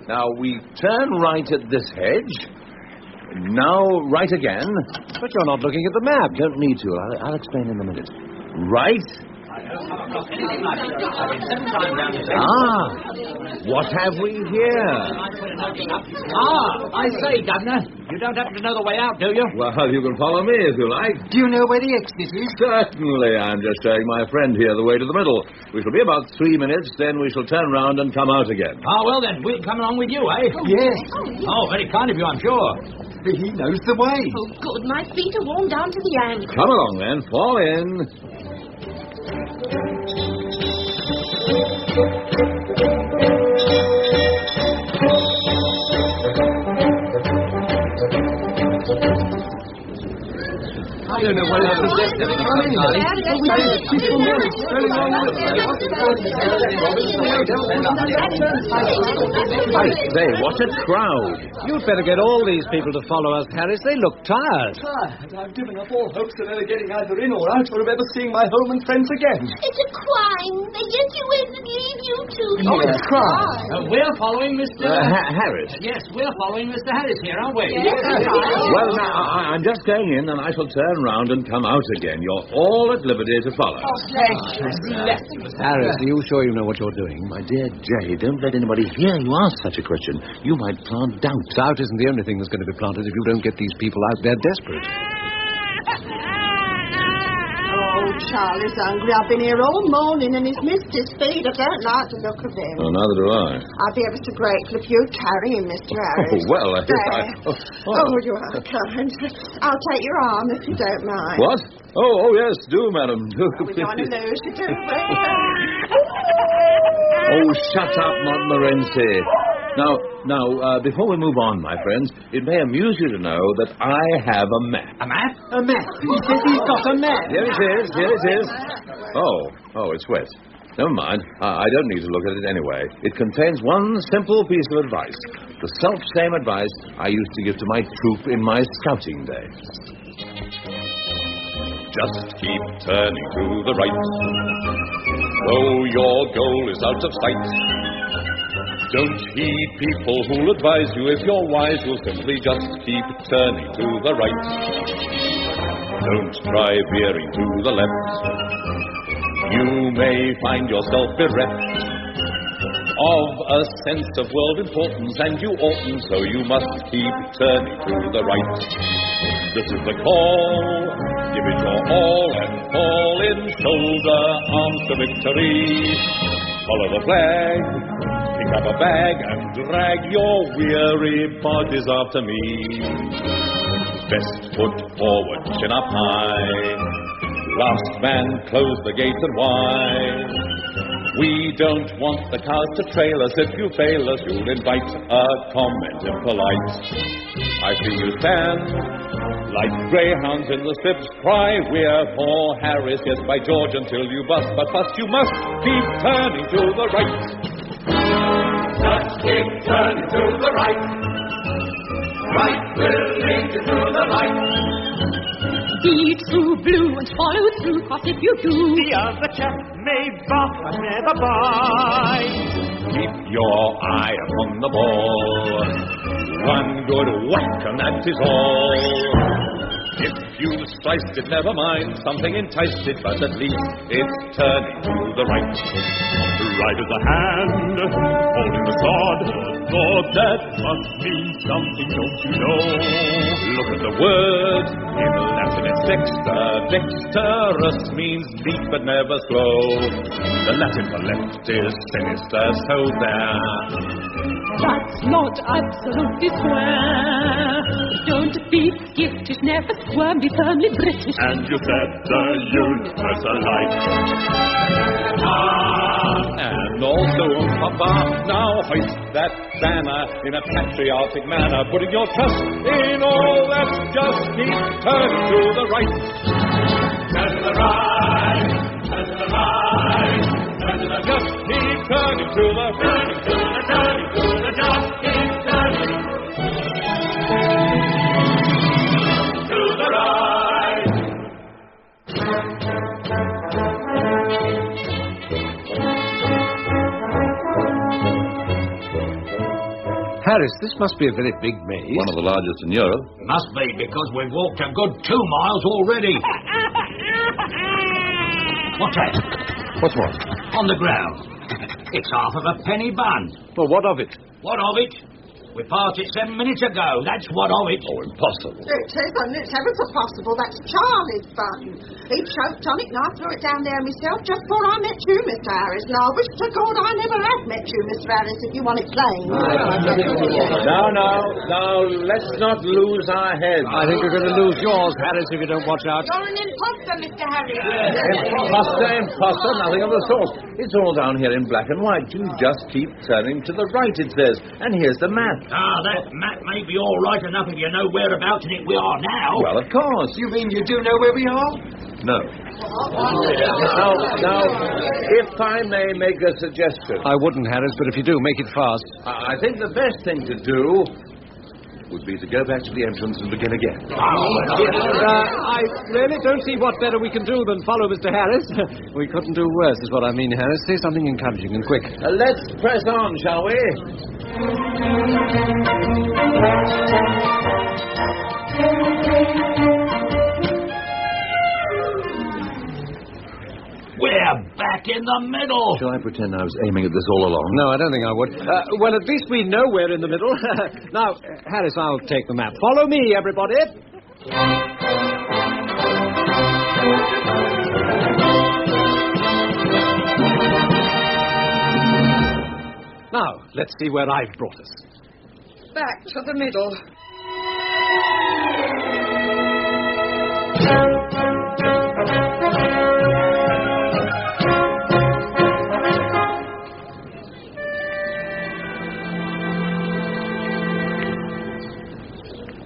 [SPEAKER 12] Now, we turn right at this hedge. Now, right again.
[SPEAKER 4] But you're not looking at the map.
[SPEAKER 12] Don't need to. I'll explain in a minute. Right.
[SPEAKER 11] What have we here?
[SPEAKER 8] I say, Governor, you don't happen to know the way out, do you?
[SPEAKER 12] Well, you can follow me if you like.
[SPEAKER 10] Do you know where the exit is?
[SPEAKER 12] Certainly. I'm just showing my friend here the way to the middle. We shall be about 3 minutes, then we shall turn round and come out again.
[SPEAKER 8] Oh, well then, we'll come along with you, eh?
[SPEAKER 10] Yes.
[SPEAKER 8] Oh, very kind of you, I'm sure.
[SPEAKER 10] He knows the way.
[SPEAKER 3] Oh, good. My feet are worn down to the ankle.
[SPEAKER 12] Come along then. Fall in.
[SPEAKER 10] I don't know what else is there.
[SPEAKER 12] I say, what a crowd.
[SPEAKER 4] You'd better get all these people to follow us, Harris. They look tired.
[SPEAKER 10] I've given up all hopes of ever getting either in or out or of ever seeing my home and friends again.
[SPEAKER 3] It's a crime. They get you in and leave you two.
[SPEAKER 10] Oh, it's a crime.
[SPEAKER 8] We're following Mr.
[SPEAKER 12] Harris.
[SPEAKER 8] Yes, we're following Mr. Harris here, aren't we?
[SPEAKER 3] Yes.
[SPEAKER 12] Well, now, I'm just going in and I shall turn round and come out again. You're all at liberty to follow.
[SPEAKER 4] Harris, are you sure you know what you're doing?
[SPEAKER 12] My dear Jay, don't let anybody hear you ask such a question. You might plant doubt.
[SPEAKER 4] Doubt isn't the only thing that's going to be planted if you don't get these people out there desperate.
[SPEAKER 14] Oh, Charlie's hungry. I've been here all morning and he's missed his feed. I don't like the look of him.
[SPEAKER 12] Oh, neither do I.
[SPEAKER 14] I'd be ever so grateful if you'd carry him, Mr. Harris.
[SPEAKER 12] Oh, well, if I...
[SPEAKER 14] Oh, you are kind. I'll take your arm if you don't mind.
[SPEAKER 12] What? Oh, yes, do, madam. Do.
[SPEAKER 14] We don't want to lose you, do we?
[SPEAKER 12] Oh, shut up, Montmorency. Now, before we move on, my friends, it may amuse you to know that I have a map.
[SPEAKER 8] A map?
[SPEAKER 10] A map. He says he's got a map.
[SPEAKER 12] Here it is. Oh, it's wet. Never mind. I don't need to look at it anyway. It contains one simple piece of advice. The self-same advice I used to give to my troop in my scouting days.
[SPEAKER 1] Just keep turning to the right, though your goal is out of sight. Don't heed people who'll advise you. If you're wise, you'll simply just keep turning to the right. Don't try veering to the left. You may find yourself bereft of a sense of world importance, and you oughtn't, so you must keep turning to the right. This is the call. Give it your all and fall in, shoulder arms to victory. Follow the flag, pick up a bag and drag your weary bodies after me. Best foot forward, chin up high. Last man, close the gates and wide. We don't want the cars to trail us. If you fail us, you'll invite a comment impolite. I see you stand like greyhounds in the strips, cry, we're for Harris, yes, by George, until you bust. But first you must keep turning to the right.
[SPEAKER 5] Just keep turning to the right. Right will lead you to the light.
[SPEAKER 3] Be true blue and follow through, 'cause if you do,
[SPEAKER 5] The other chap may bark but never bite.
[SPEAKER 1] Keep your eye upon the ball. One good whack and that is all. If you sliced it, never mind. Something enticed it, but at least it's turning to the right.
[SPEAKER 5] Right as a hand, holding the sword. Lord, that must mean something, don't you know?
[SPEAKER 1] Look at the words. In Latin it's dexter. Dexterous means neat but never slow. The Latin for left is sinister, so there.
[SPEAKER 3] that's not absolutely square. Don't be skittish, never squirm, be firmly British.
[SPEAKER 5] And you said the universal light.
[SPEAKER 1] And also, Papa, now hoist that banner in a patriotic manner, putting your trust in all that's just keep turning to the right.
[SPEAKER 5] Turn to the right, turn to the right, turn to the
[SPEAKER 1] Just keep turning to the
[SPEAKER 5] turning to the turning to the just keep turning to the right.
[SPEAKER 4] Harris, this must be a very big maze.
[SPEAKER 12] One of the largest in Europe.
[SPEAKER 8] Must be, because we've walked a good 2 miles already. What's that?
[SPEAKER 12] What's what?
[SPEAKER 8] On the ground. It's half of a penny bun.
[SPEAKER 12] Well, what of it?
[SPEAKER 8] What of it? We parted 7 minutes ago. That's what of it.
[SPEAKER 12] Oh, impossible.
[SPEAKER 14] It isn't. It's ever so possible. That's Charlie's bun. He choked on it and I threw it down there myself just before I met you, Mr. Harris. And I wish to God I never had met you, Mr. Harris, if you want it plain.
[SPEAKER 12] Now, let's not lose our heads.
[SPEAKER 4] I think you're going to lose yours, Harris, if you don't watch out.
[SPEAKER 14] You're an imposter, Mr. Harris.
[SPEAKER 12] Imposter, nothing of the sort. It's all down here in black and white. You just keep turning to the right, it says. And here's the map.
[SPEAKER 8] That map may be all right enough if you know whereabouts in it we are now.
[SPEAKER 12] Well, of course.
[SPEAKER 10] You mean you do know where we are?
[SPEAKER 12] No. Now, if I may make a suggestion.
[SPEAKER 4] I wouldn't, Harris, but if you do, make it fast.
[SPEAKER 12] I think the best thing to do would be to go back to the entrance and begin again.
[SPEAKER 4] I really don't see what better we can do than follow Mr. Harris. We couldn't do worse, is what I mean, Harris. Say something encouraging and quick.
[SPEAKER 12] Let's press on, shall we?
[SPEAKER 8] We're back in the middle.
[SPEAKER 12] Shall I pretend I was aiming at this all along?
[SPEAKER 4] No, I don't think I would. Well, at least we know we're in the middle. Now, Harris, I'll take the map. Follow me, everybody. Now, let's see where I've brought us.
[SPEAKER 14] Back to the middle.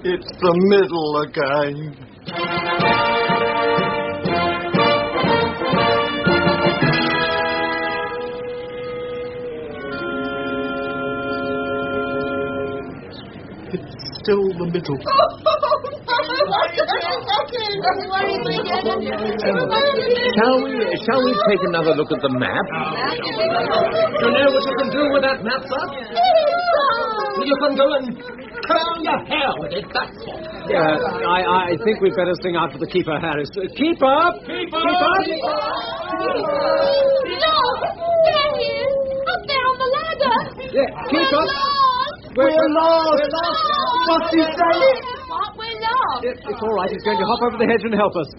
[SPEAKER 10] It's the middle again. It's still the middle.
[SPEAKER 12] Shall we take another look at the map?
[SPEAKER 8] You know what you can do with that map, sir? You can go and comb your hair with it, that's all.
[SPEAKER 4] Yeah, I think we'd better sing out for the keeper, Harris. Keeper! Keeper!
[SPEAKER 3] Look! There he is! Up there on the ladder!
[SPEAKER 4] Yeah, keeper!
[SPEAKER 10] We're lost! What's he saying?
[SPEAKER 3] What? We're lost!
[SPEAKER 4] It's all right. He's going to hop over the hedge and help us.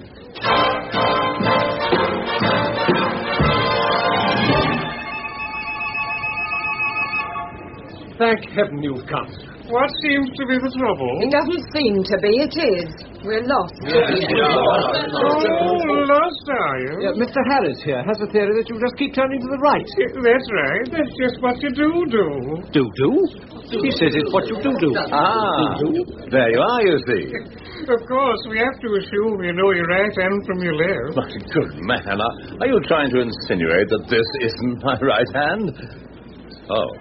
[SPEAKER 4] Thank heaven you've come.
[SPEAKER 15] What seems to be the trouble?
[SPEAKER 14] It doesn't seem to be. It is. We're lost.
[SPEAKER 15] Oh, lost, are you?
[SPEAKER 4] Yeah, Mr. Harris here has a theory that you'll just keep turning to the right.
[SPEAKER 15] That's right. That's just what you do.
[SPEAKER 4] Do? He says it's what you do.
[SPEAKER 12] There you are, you see.
[SPEAKER 15] Of course, we have to assume you know your right hand from your left.
[SPEAKER 12] My good man, are you trying to insinuate that this isn't my right hand? Oh.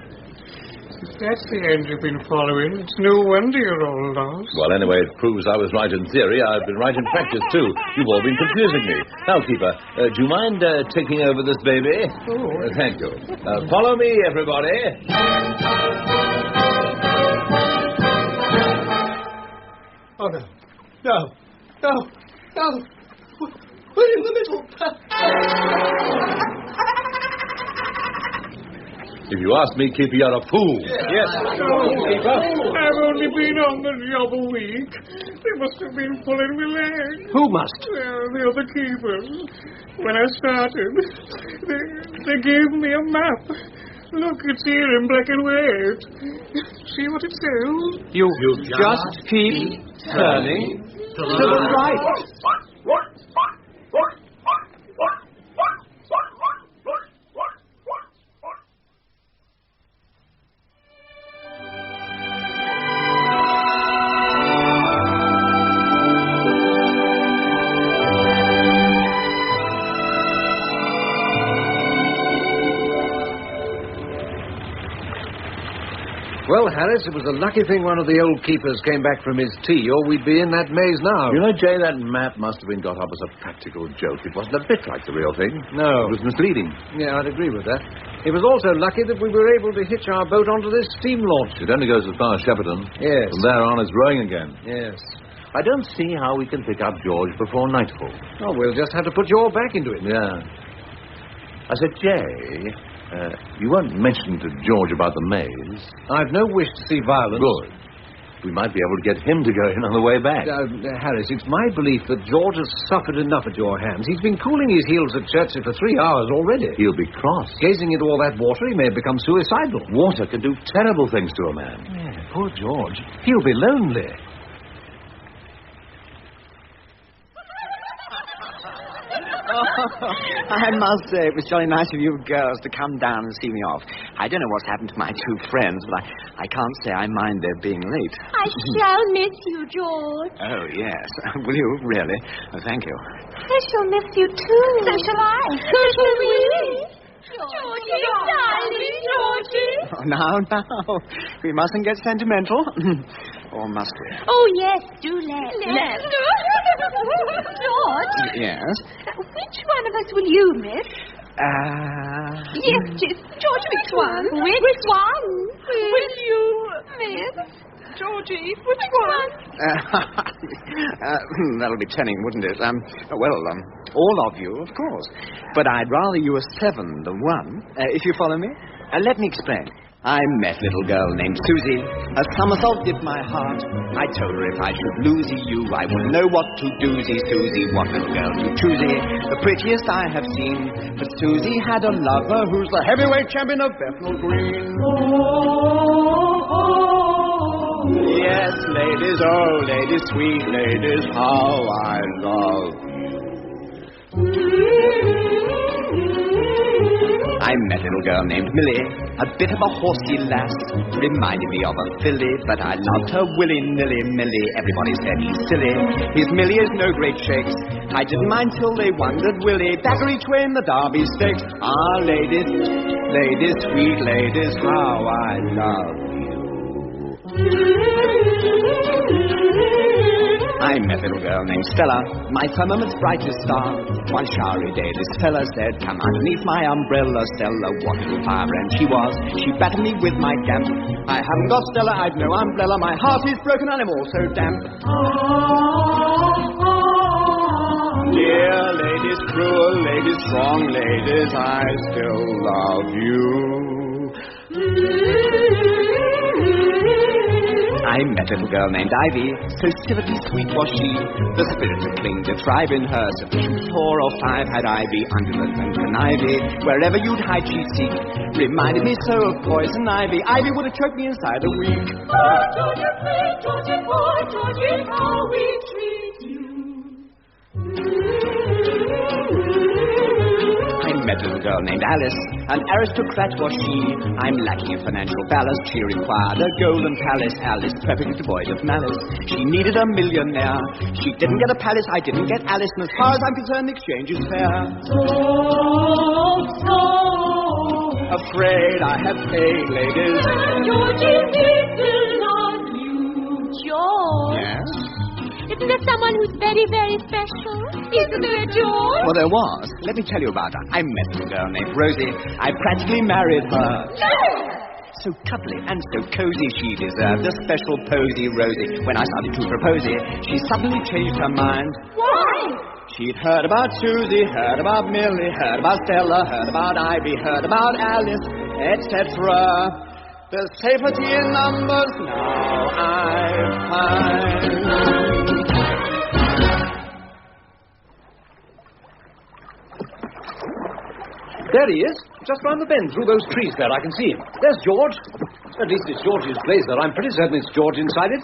[SPEAKER 15] If that's the hand you've been following, it's no wonder you're all lost.
[SPEAKER 12] Well, anyway, it proves I was right in theory. I've been right in practice, too. You've all been confusing me. Now, Keeper, do you mind taking over this baby?
[SPEAKER 15] Oh.
[SPEAKER 12] Thank you. Follow me, everybody.
[SPEAKER 10] Oh, no. We're in the middle.
[SPEAKER 12] If you ask me, Keeper, you're a fool.
[SPEAKER 15] Yes.
[SPEAKER 12] Keeper.
[SPEAKER 15] I've only been on the job a week. They must have been pulling me leg.
[SPEAKER 4] Who must?
[SPEAKER 15] Well, the other keepers. When I started, they gave me a map. Look, it's here in black and white. See what it says?
[SPEAKER 4] You just keep turning to the right. Well, Harris, it was a lucky thing one of the old keepers came back from his tea, or we'd be in that maze now.
[SPEAKER 12] You know, Jay, that map must have been got up as a practical joke. It wasn't a bit like the real thing.
[SPEAKER 4] No.
[SPEAKER 12] It was misleading.
[SPEAKER 4] Yeah, I'd agree with that. It was also lucky that we were able to hitch our boat onto this steam launch.
[SPEAKER 12] It only goes as far as Chesterton.
[SPEAKER 4] Yes.
[SPEAKER 12] From there on, it's rowing again.
[SPEAKER 4] Yes.
[SPEAKER 12] I don't see how we can pick up George before nightfall.
[SPEAKER 4] Oh, we'll just have to put your back into it.
[SPEAKER 12] Yeah. I said, Jay, you weren't mentioning to George about the maze.
[SPEAKER 4] I've no wish to see violence.
[SPEAKER 12] Good. We might be able to get him to go in on the way back.
[SPEAKER 4] Harris, it's my belief that George has suffered enough at your hands. He's been cooling his heels at Chertsey for 3 hours already.
[SPEAKER 12] He'll be cross.
[SPEAKER 4] Gazing into all that water, he may have become suicidal.
[SPEAKER 12] Water can do terrible things to a man.
[SPEAKER 4] Yeah, poor George. He'll be lonely.
[SPEAKER 6] I must say, it was jolly nice of you girls to come down and see me off. I don't know what's happened to my 2 friends, but I can't say I mind their being late.
[SPEAKER 16] I shall miss you, George.
[SPEAKER 6] Oh, yes. Will you, really? Oh, thank you.
[SPEAKER 16] I shall miss you, too. So shall I. So shall we. Georgie, darling, Georgie.
[SPEAKER 6] Oh, now. We mustn't get sentimental. Or must we?
[SPEAKER 16] Oh, yes, do let's. George?
[SPEAKER 6] Yes?
[SPEAKER 16] Which one of us will you miss? Yes, George, which one? Which one will you miss? Georgie, which one?
[SPEAKER 6] That'll be telling, wouldn't it? All of you, of course. But I'd rather you were 7 than 1, if you follow me. Let me explain. I met a little girl named Susie. A somersault did my heart. I told her if I should lose you, I wouldn't know what to do. Susie, what little girl you choosy? The prettiest I have seen. But Susie had a lover who's the heavyweight champion of Bethnal Green. Yes, ladies, oh, ladies, sweet ladies, how I love I met a little girl named Millie, a bit of a horsey lass, reminded me of a filly, but I loved her willy-nilly. Millie, everybody said he's silly, his Millie is no great shakes. I didn't mind till they wondered, Willie, backer each way in the Derby Stakes. Ah, ladies, ladies, sweet ladies, how I love you. I met a little girl named Stella, my firmament's brightest star. One showery day this fella said, come underneath my umbrella, Stella. What a little firebrand she was. She battered me with my damp. I haven't got Stella, I've no umbrella. My heart is broken and I'm also damp. Dear ladies, cruel ladies, strong ladies, I still love you. I met a little girl named Ivy, so civilly sweet was she. The spirit that clinged to thrive in her, sufficient 4 or 5 had Ivy, undulant and conniving. Wherever you'd hide she'd seek, reminded me so of poison ivy. Ivy would have choked me inside a week. Oh, Georgie, please, Georgie, boy, Georgie, how we treat you. I met a little girl named Alice, an aristocrat was she. I'm lacking in financial ballast, she required a golden palace. Alice, perfectly devoid of malice, she needed a millionaire. She didn't get a palace, I didn't get Alice, and as far as I'm concerned, the exchange is fair. So afraid I have paid, ladies.
[SPEAKER 16] Georgie, we still love you. George?
[SPEAKER 6] Yes?
[SPEAKER 16] Isn't there someone who's very, very special? Isn't there, George?
[SPEAKER 6] Well, there was. Let me tell you about her. I met a girl named Rosie. I practically married her. So cuddly and so cozy, she deserved a special posy, Rosie. When I started to propose it, she suddenly changed her mind.
[SPEAKER 16] Why?
[SPEAKER 6] She'd heard about Susie, heard about Millie, heard about Stella, heard about Ivy, heard about Alice, etc. There's safety in numbers now, I find.
[SPEAKER 4] There he is, just round the bend through those trees there. I can see him. There's George. At least it's George's blazer. I'm pretty certain it's George inside it.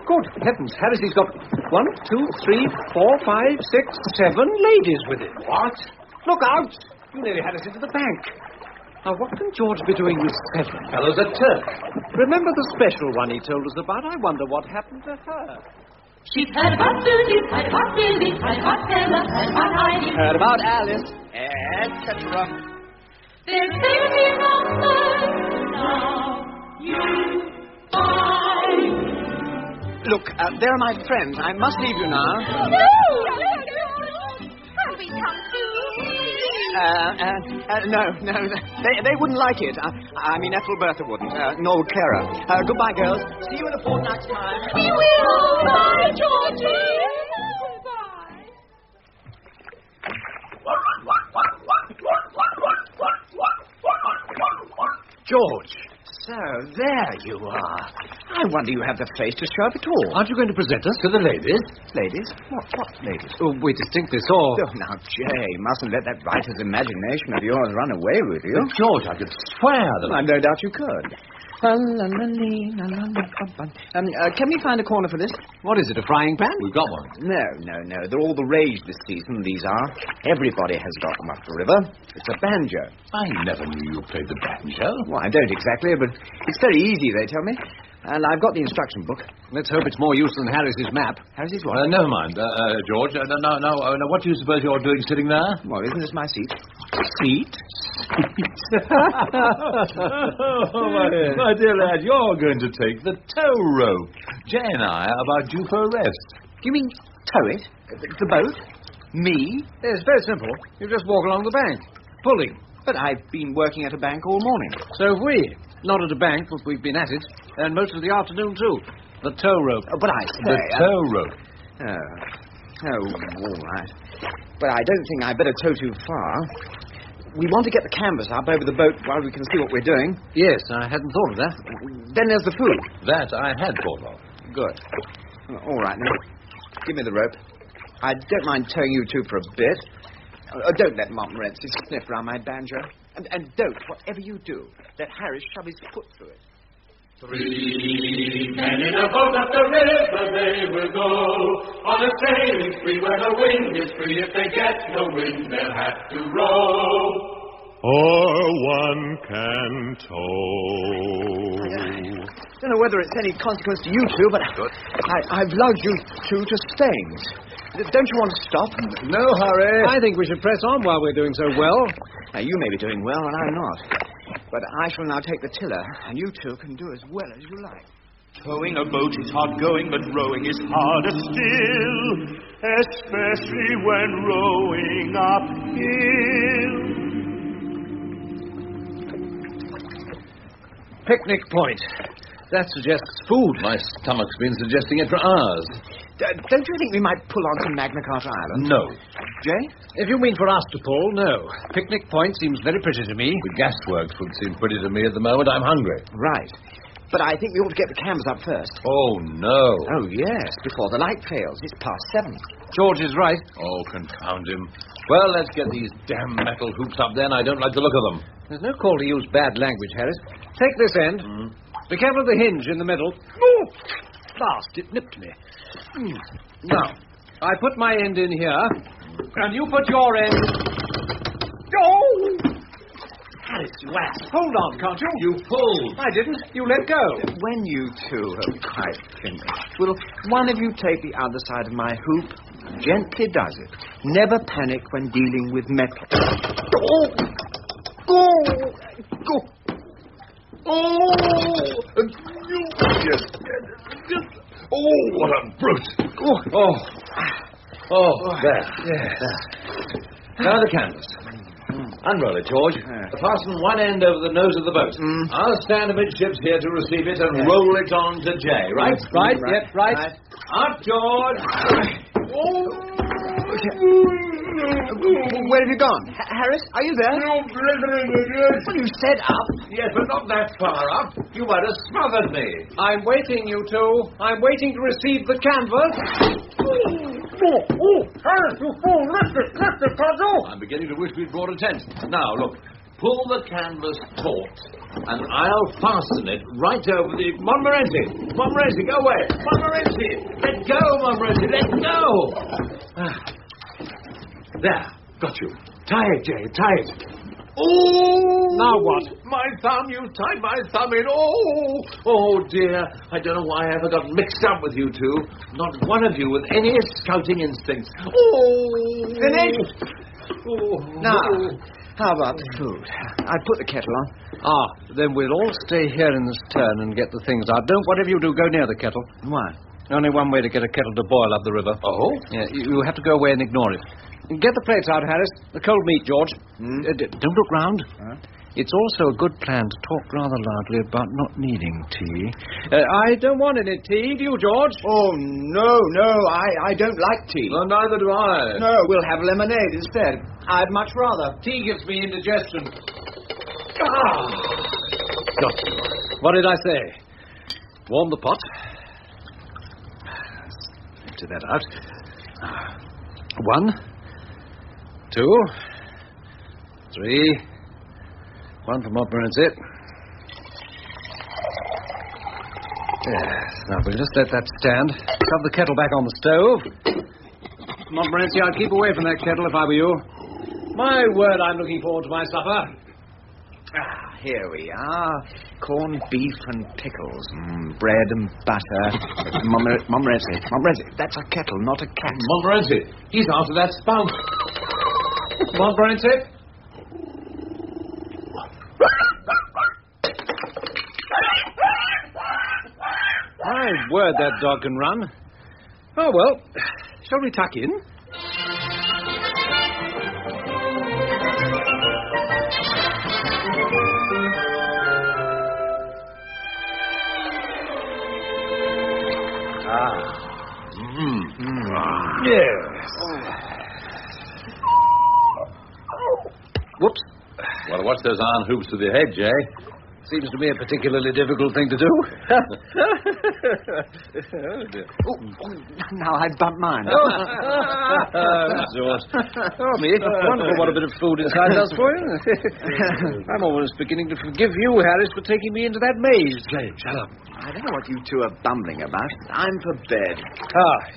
[SPEAKER 4] Good heavens, Harris, he's got 1, 2, 3, 4, 5, 6, 7 ladies with him. What? Look out! You nearly had us into the bank. Now, what can George be doing with 7 fellows at Turk? Remember the special one he told us about? I wonder what happened to her.
[SPEAKER 16] She's heard about Susie, heard about Billy, heard about Stella, heard about Ivy,
[SPEAKER 6] heard about Alice, etc.
[SPEAKER 16] There's safety in numbers now, you find.
[SPEAKER 6] Look, there are my friends. I must leave you now.
[SPEAKER 16] No! Can't we come too?
[SPEAKER 6] No. They wouldn't like it. I mean, Ethelbertha wouldn't, nor would Clara. Goodbye, girls. See you in a fortnight's time.
[SPEAKER 16] We will. Bye, Georgie. Goodbye.
[SPEAKER 6] George. So, there you are. I wonder you have the face to show up at all.
[SPEAKER 4] Aren't you going to present us to the ladies?
[SPEAKER 6] Ladies? What ladies?
[SPEAKER 4] Oh, we distinctly saw...
[SPEAKER 6] Oh, now, Jay, mustn't let that writer's imagination of yours run away with you.
[SPEAKER 12] George, I could swear that...
[SPEAKER 6] I no doubt you could. Can we find a corner for this?
[SPEAKER 4] What is it, a frying pan?
[SPEAKER 12] We've got one.
[SPEAKER 6] No. They're all the rage this season, these are. Everybody has got them up the river. It's a banjo.
[SPEAKER 12] I never knew you played the banjo.
[SPEAKER 6] Well, I don't exactly, but it's very easy, they tell me. And I've got the instruction book.
[SPEAKER 4] Let's hope it's more use than Harris's map.
[SPEAKER 6] Harris's what?
[SPEAKER 12] Never mind, George. No, what do you suppose you're doing sitting there?
[SPEAKER 6] Well, isn't this my seat?
[SPEAKER 12] Seat? My dear lad, you're going to take the tow rope. Jay and I are about due for a rest.
[SPEAKER 6] Do you mean tow it? The boat? Me?
[SPEAKER 4] It's very simple. You just walk along the bank, pulling.
[SPEAKER 6] But I've been working at a bank all morning.
[SPEAKER 4] So have we. Not at a bank, but we've been at it. And most of the afternoon, too. The tow rope.
[SPEAKER 6] But I say...
[SPEAKER 12] The tow rope.
[SPEAKER 6] Oh, all right. But I don't think I'd better tow too far. We want to get the canvas up over the boat while we can see what we're doing.
[SPEAKER 4] Yes, I hadn't thought of that.
[SPEAKER 6] Then there's the food.
[SPEAKER 12] That I had thought of.
[SPEAKER 6] Good. All right, then. Give me the rope. I don't mind towing you two for a bit. Don't let Montmorency sniff round my banjo. And don't, whatever you do, let Harris shove his foot through it.
[SPEAKER 5] 3 men in a boat up the river they will go, on a sailing spree where the wind is free. If they get no wind, they'll have to row.
[SPEAKER 1] Or one can tow.
[SPEAKER 6] I don't know whether it's any consequence to you two, but I've lugged you two to Thames. Don't you want to stop?
[SPEAKER 4] No hurry. I think we should press on while we're doing so well.
[SPEAKER 6] Now, you may be doing well, and I'm not. But I shall now take the tiller, and you two can do as well as you like.
[SPEAKER 5] Towing a boat is hard going, but rowing is harder still, especially when rowing uphill.
[SPEAKER 4] Picnic point. That suggests food.
[SPEAKER 12] My stomach's been suggesting it for hours.
[SPEAKER 6] Don't you think we might pull on to Magna Carta Island?
[SPEAKER 12] No.
[SPEAKER 6] Jay?
[SPEAKER 4] If you mean for us to pull, no. Picnic point seems very pretty to me.
[SPEAKER 12] The gasworks would seem pretty to me at the moment. I'm hungry.
[SPEAKER 6] Right. But I think we ought to get the canvas up first.
[SPEAKER 12] Oh, no.
[SPEAKER 6] Oh, yes, before the light fails. It's past 7.
[SPEAKER 4] George is right.
[SPEAKER 12] Oh, confound him. Well, let's get these damn metal hoops up then. I don't like the look of them.
[SPEAKER 4] There's no call to use bad language, Harris. Take this end. Be careful of the hinge in the middle. Oh! Fast, it nipped me. Now, I put my end in here, and you put your end... Oh! Harris, you ass. Hold on, can't you?
[SPEAKER 12] You pulled.
[SPEAKER 4] I didn't. You let go.
[SPEAKER 6] When you two have quite finished, will one of you take the other side of my hoop? Gently does it. Never panic when dealing with metal. Oh! Oh! Oh!
[SPEAKER 12] Oh, what a brute. There. Yes. Now the canvas. Unroll it, George. Fasten one end over the nose of the boat. I'll stand amidships here to receive it and roll it on to Jay, right?
[SPEAKER 4] Right, yep, right.
[SPEAKER 12] Up, George.
[SPEAKER 6] Where have you gone? Harris, are you there? Well, you said up.
[SPEAKER 12] Yes, but not that far up. You might have smothered me.
[SPEAKER 4] I'm waiting, you two. I'm waiting to receive the canvas.
[SPEAKER 15] Harris, you fool! Lift it, can't you?
[SPEAKER 12] I'm beginning to wish we'd brought a tent. Now, look. Pull the canvas taut, and I'll fasten it right over the... Montmorency! Montmorency, go away! Montmorency! Let go, Montmorency! Let go! There. Got you. Tie it, Jay. Tie it. Oh!
[SPEAKER 4] Now what?
[SPEAKER 12] My thumb. You tied my thumb in. Oh! Oh, dear. I don't know why I ever got mixed up with you two. Not one of you with any scouting instincts. Oh!
[SPEAKER 6] Finished?
[SPEAKER 12] Oh.
[SPEAKER 6] Now, how about the food? I put the kettle on.
[SPEAKER 4] Then we'll all stay here in this turn and get the things out. Don't, whatever you do, go near the kettle.
[SPEAKER 6] Why?
[SPEAKER 4] Only one way to get a kettle to boil up the river.
[SPEAKER 12] Oh?
[SPEAKER 4] Yeah, you have to go away and ignore it. Get the plates out, Harris. The cold meat, George. Don't look round. Huh? It's also a good plan to talk rather loudly about not needing tea. I don't want any tea, do you, George?
[SPEAKER 6] Oh, no, I don't like tea.
[SPEAKER 12] Well, neither do I.
[SPEAKER 6] No, we'll have lemonade instead. I'd much rather.
[SPEAKER 4] Tea gives me indigestion. Got to. What did I say? Warm the pot. Empty that out. 1, 2, 3. 1 for Montmorency. Yes. Now, we'll just let that stand. Shove the kettle back on the stove. Montmorency, I'd keep away from that kettle if I were you. My word, I'm looking forward to my supper.
[SPEAKER 6] Here we are. Corned beef and pickles. Bread and butter. Montmorency. That's a kettle, not a cat.
[SPEAKER 12] Montmorency, he's after that spout.
[SPEAKER 4] Montmorency? My word, that dog can run. Oh, well, shall we tuck in? Yes. Whoops.
[SPEAKER 12] Well, watch those iron hoops with your head, Jay.
[SPEAKER 4] Seems to me a particularly difficult thing to do.
[SPEAKER 6] Now I bumped mine.
[SPEAKER 4] George. Oh, me. Wonderful what a bit of food inside does for you. I'm almost beginning to forgive you, Harris, for taking me into that maze. Jay, shut up.
[SPEAKER 6] I don't know what you two are bumbling about. I'm for bed.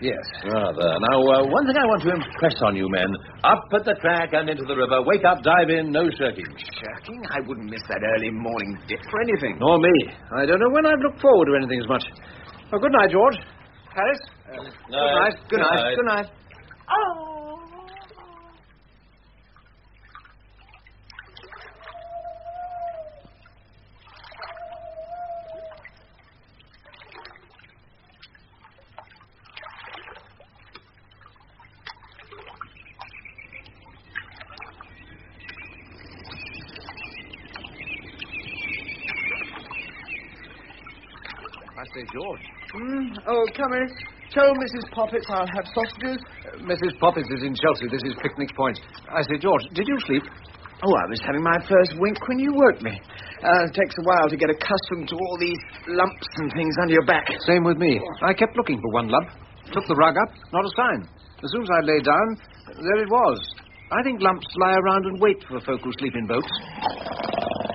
[SPEAKER 4] Yes.
[SPEAKER 12] Rather. Now, one thing I want to impress on you men. Up at the track and into the river. Wake up, dive in, no shirking.
[SPEAKER 6] Shirking? I wouldn't miss that early morning dip for anything.
[SPEAKER 4] Nor me. I don't know when I've looked forward to anything as much. Oh, good night, George. Harris? Good night. Good night.
[SPEAKER 14] Oh.
[SPEAKER 4] Say, George.
[SPEAKER 6] Oh, come in. Tell Mrs. Poppets I'll have sausages.
[SPEAKER 4] Mrs. Poppets is in Chelsea. This is Picnic Point. I say, George, did you sleep?
[SPEAKER 6] Oh, I was having my first wink when you woke me. It takes a while to get accustomed to all these lumps and things under your back.
[SPEAKER 4] Same with me. I kept looking for one lump. Took the rug up, not a sign. As soon as I lay down, there it was. I think lumps lie around and wait for folk who sleep in boats.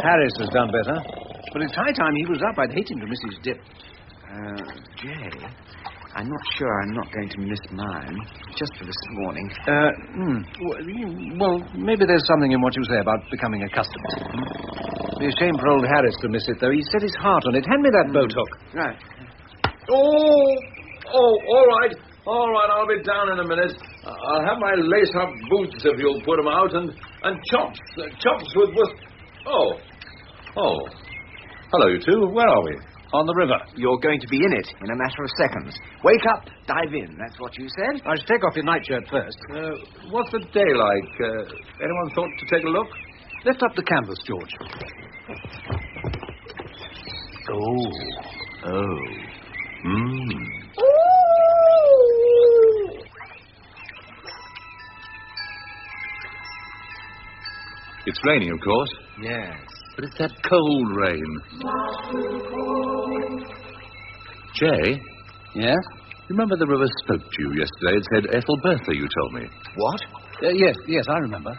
[SPEAKER 4] Harris has done better. But it's high time he was up. I'd hate him to miss his dip.
[SPEAKER 6] Jay, I'm not sure I'm not going to miss mine, just for this morning.
[SPEAKER 4] Well, maybe there's something in what you say about becoming accustomed. Be a shame for old Harris to miss it, though. He set his heart on it. Hand me that boat hook.
[SPEAKER 6] Right.
[SPEAKER 12] All right. All right, I'll be down in a minute. I'll have my lace-up boots if you'll put them out, and chops. Chops with... Oh. Hello, you two. Where are we?
[SPEAKER 4] On the river.
[SPEAKER 6] You're going to be in it in a matter of seconds. Wake up, dive in. That's what you said.
[SPEAKER 4] I should take off your nightshirt first.
[SPEAKER 12] What's the day like? Anyone thought to take a look?
[SPEAKER 4] Lift up the canvas, George.
[SPEAKER 12] It's raining, of course.
[SPEAKER 4] Yes.
[SPEAKER 12] But it's that cold rain. Jay?
[SPEAKER 4] Yes?
[SPEAKER 12] Remember the river spoke to you yesterday? It said Ethelbertha, you told me.
[SPEAKER 6] What?
[SPEAKER 4] Yes, I remember.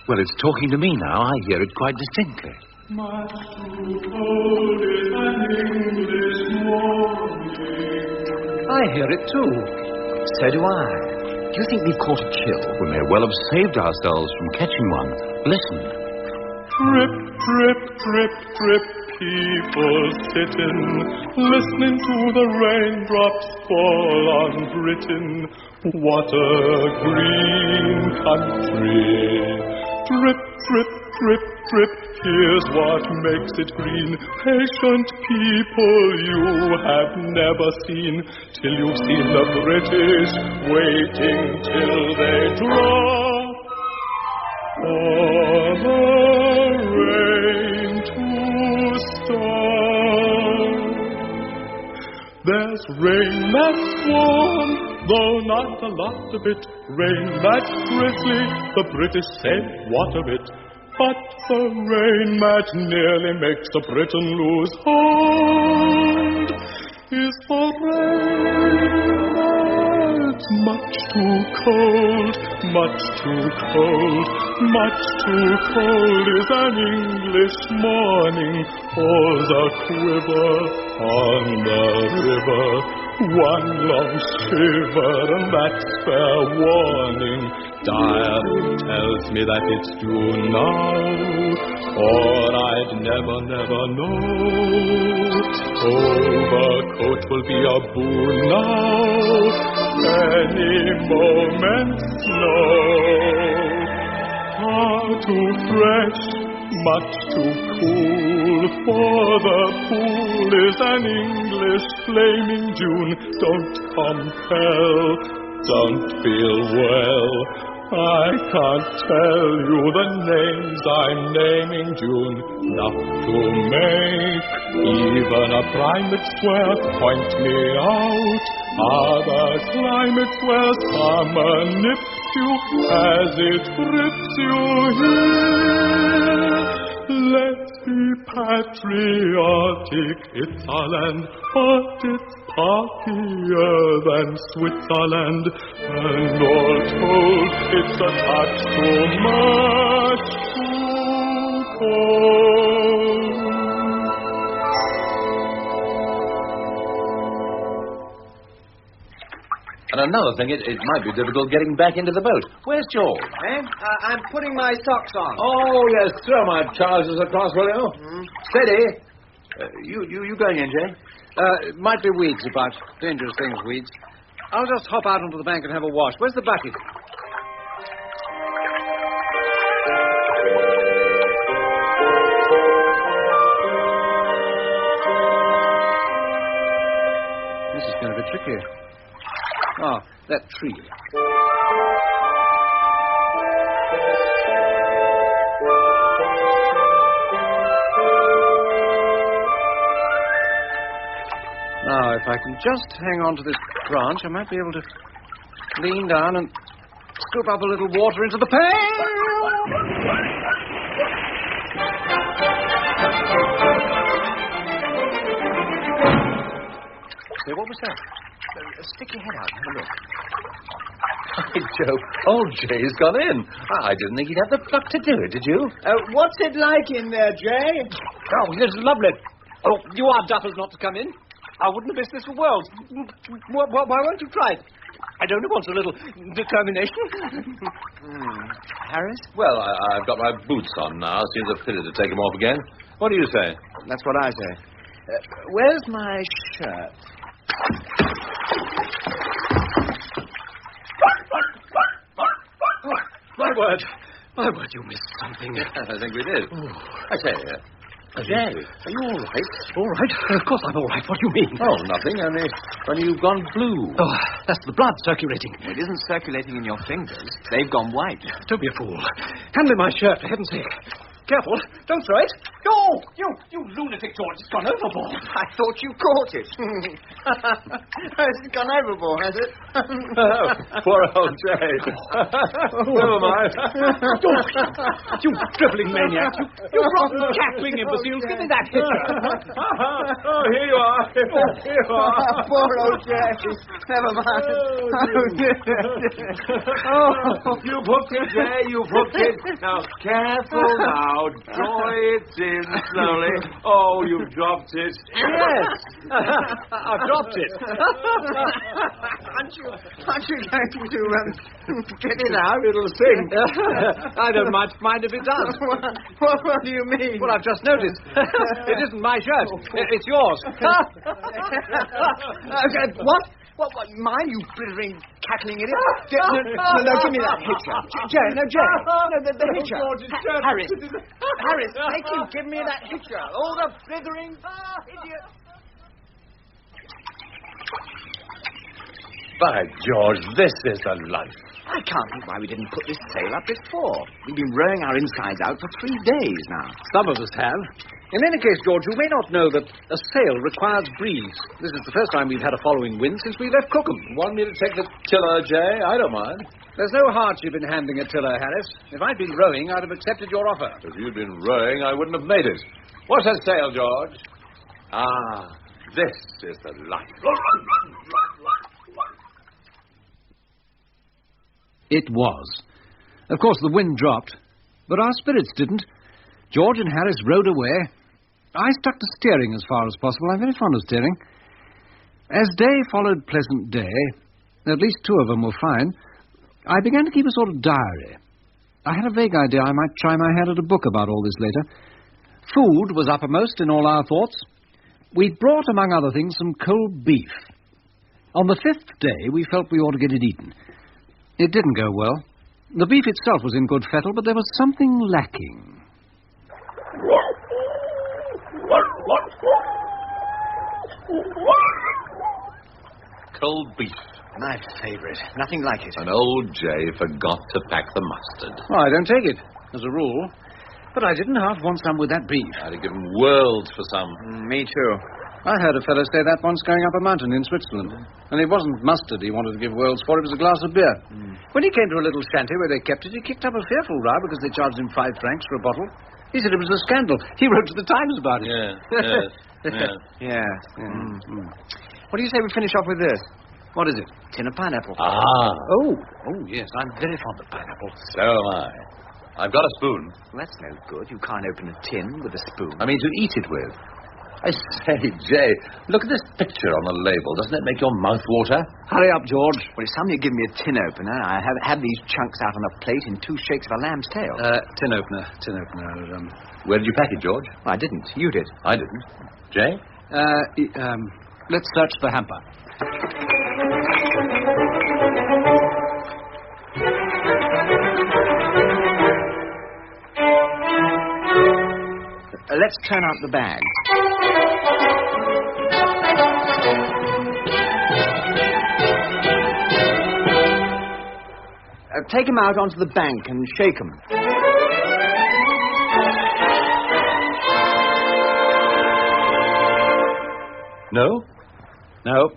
[SPEAKER 12] Well, it's talking to me now. I hear it quite distinctly.
[SPEAKER 15] Much too cold is an English morning.
[SPEAKER 4] I hear it too.
[SPEAKER 6] So do I. Do you think we've caught a chill?
[SPEAKER 12] We may well have saved ourselves from catching one. Listen.
[SPEAKER 15] Drip, drip, drip, drip, people sitting, listening to the raindrops fall on Britain. What a green country. Drip, drip, drip, drip, here's what makes it green. Patient people you have never seen, till you've seen the British waiting till they drop for the rain to stop. There's rain that's warm, though not a lot of it. Rain that's drizzly, the British say what of it?
[SPEAKER 1] but the rain that nearly makes a Briton lose hold is the rain that's much too cold, much too cold, much too cold is an English morning, falls a quiver on the river. One long shiver and that's fair warning. Diary tells me that it's June now, or I'd never know. Overcoat will be a boon now, any moment snow. Far too fresh, much too cool for the pool is an English flaming June. Don't compel, don't feel well. I can't tell you the names I'm naming June. Enough to make even a primate swear. Point me out other climates where summer nips you as it grips you here. Let's be patriotic, it's our land, but it's parkier than Switzerland. And all told, it's a touch too much too cold.
[SPEAKER 12] And another thing, it might be difficult getting back into the boat. Where's George?
[SPEAKER 6] I'm putting my socks on.
[SPEAKER 12] Oh, yes, throw my trousers across, will you? Steady. You going in, Jay?
[SPEAKER 4] Might be weeds about. Dangerous things, weeds. I'll just hop out onto the bank and have a wash. Where's the bucket? This is going to be tricky. Oh, that tree. Now, if I can just hang on to this branch, I might be able to lean down and scoop up a little water into the pail. Say, what was that? Stick your head out and have a look.
[SPEAKER 12] Hey, Joe, old Jay's gone in. I didn't think he'd have the pluck to do it, did you?
[SPEAKER 6] What's it like in there, Jay?
[SPEAKER 8] Oh, it's lovely. Oh, you are duffers not to come in. I wouldn't have missed this for worlds. Why won't you try it? It only wants a little determination.
[SPEAKER 6] Harris?
[SPEAKER 12] Well, I've got my boots on now. Seems a pity to take them off again. What do you say?
[SPEAKER 6] That's what I say. Where's my shirt?
[SPEAKER 8] My word, you missed something.
[SPEAKER 12] I think we did. I say, Jay, are you all right?
[SPEAKER 8] All right? Of course I'm all right. What do you mean?
[SPEAKER 12] Oh, nothing. Only you've gone blue.
[SPEAKER 8] Oh, that's the blood circulating.
[SPEAKER 6] It isn't circulating in your fingers. They've gone white.
[SPEAKER 8] Don't be a fool. Hand me my shirt, for heaven's sake. Careful. Don't throw it. Oh, you lunatic, George. It's gone overboard.
[SPEAKER 6] I thought you caught it. It's gone overboard, has it?
[SPEAKER 12] Poor old Jay. Never mind.
[SPEAKER 8] You dribbling maniac. You rotten cackling imbeciles. Give me that hitcher.
[SPEAKER 12] Oh, here you are. Here you are.
[SPEAKER 6] Poor old Jay. Never mind.
[SPEAKER 12] You hooked it, Jay. You hooked it. Now, careful now. Draw it in slowly. Oh, you've dropped it.
[SPEAKER 8] Yes. I've dropped it.
[SPEAKER 6] Aren't you going to get it out?
[SPEAKER 8] It'll sink. I don't mind if it does.
[SPEAKER 6] What do you mean?
[SPEAKER 8] Well, I've just noticed. It isn't my shirt. It's yours.
[SPEAKER 6] What? What, mine, you blithering, cackling idiot? No, give me that hitcher. Jay. No, the hitcher. Harris, thank you, give me that hitcher. Oh, the blithering idiot.
[SPEAKER 12] By George, this is the life.
[SPEAKER 6] I can't think why we didn't put this sail up before. We've been rowing our insides out for 3 days now.
[SPEAKER 8] Some of us have.
[SPEAKER 4] In any case, George, you may not know that a sail requires breeze. This is the first time we've had a following wind since we left Cookham.
[SPEAKER 12] Want me to take the tiller, Jay? I don't mind.
[SPEAKER 4] There's no hardship in handling a tiller, Harris. If I'd been rowing, I'd have accepted your offer.
[SPEAKER 12] If you'd been rowing, I wouldn't have made it. What's that sail, George? Ah, this is the life.
[SPEAKER 4] It was. Of course, the wind dropped, but our spirits didn't. George and Harris rowed away. I stuck to steering as far as possible. I'm very fond of steering. As day followed pleasant day, at least two of them were fine, I began to keep a sort of diary. I had a vague idea I might try my hand at a book about all this later. Food was uppermost in all our thoughts. We'd brought, among other things, some cold beef. On the fifth day, we felt we ought to get it eaten. It didn't go well. The beef itself was in good fettle, but there was something lacking.
[SPEAKER 12] Cold beef.
[SPEAKER 6] My favourite. Nothing like it.
[SPEAKER 12] And old Jay forgot to pack the mustard.
[SPEAKER 4] Well, I don't take it, as a rule. But I didn't half want some with that beef.
[SPEAKER 12] I'd have given worlds for some.
[SPEAKER 6] Me too.
[SPEAKER 4] I heard a fellow say that once going up a mountain in Switzerland. And it wasn't mustard he wanted to give worlds for, it was a glass of beer. When he came to a little shanty where they kept it, he kicked up a fearful row because they charged him 5 francs for a bottle. He said it was a scandal. He wrote to the Times about it.
[SPEAKER 6] Yes. What do you say we finish off with this?
[SPEAKER 4] What is it?
[SPEAKER 6] Tin of pineapple.
[SPEAKER 12] Ah.
[SPEAKER 4] Oh, yes, I'm very fond of pineapple.
[SPEAKER 12] So am I. I've got a spoon.
[SPEAKER 6] Well, that's no good. You can't open a tin with a spoon.
[SPEAKER 12] I mean, to eat it with. I say, Jay, look at this picture on the label. Doesn't it make your mouth water?
[SPEAKER 6] Hurry up, George. Well, if somebody give me a tin opener, I have had these chunks out on a plate in 2 shakes of a lamb's tail.
[SPEAKER 4] Tin opener.
[SPEAKER 12] Where did you pack it, George?
[SPEAKER 6] I didn't. You did.
[SPEAKER 12] I didn't. Jay?
[SPEAKER 4] Let's search the hamper.
[SPEAKER 6] Let's turn out the bag. Take him out onto the bank and shake him.
[SPEAKER 12] No?
[SPEAKER 4] No.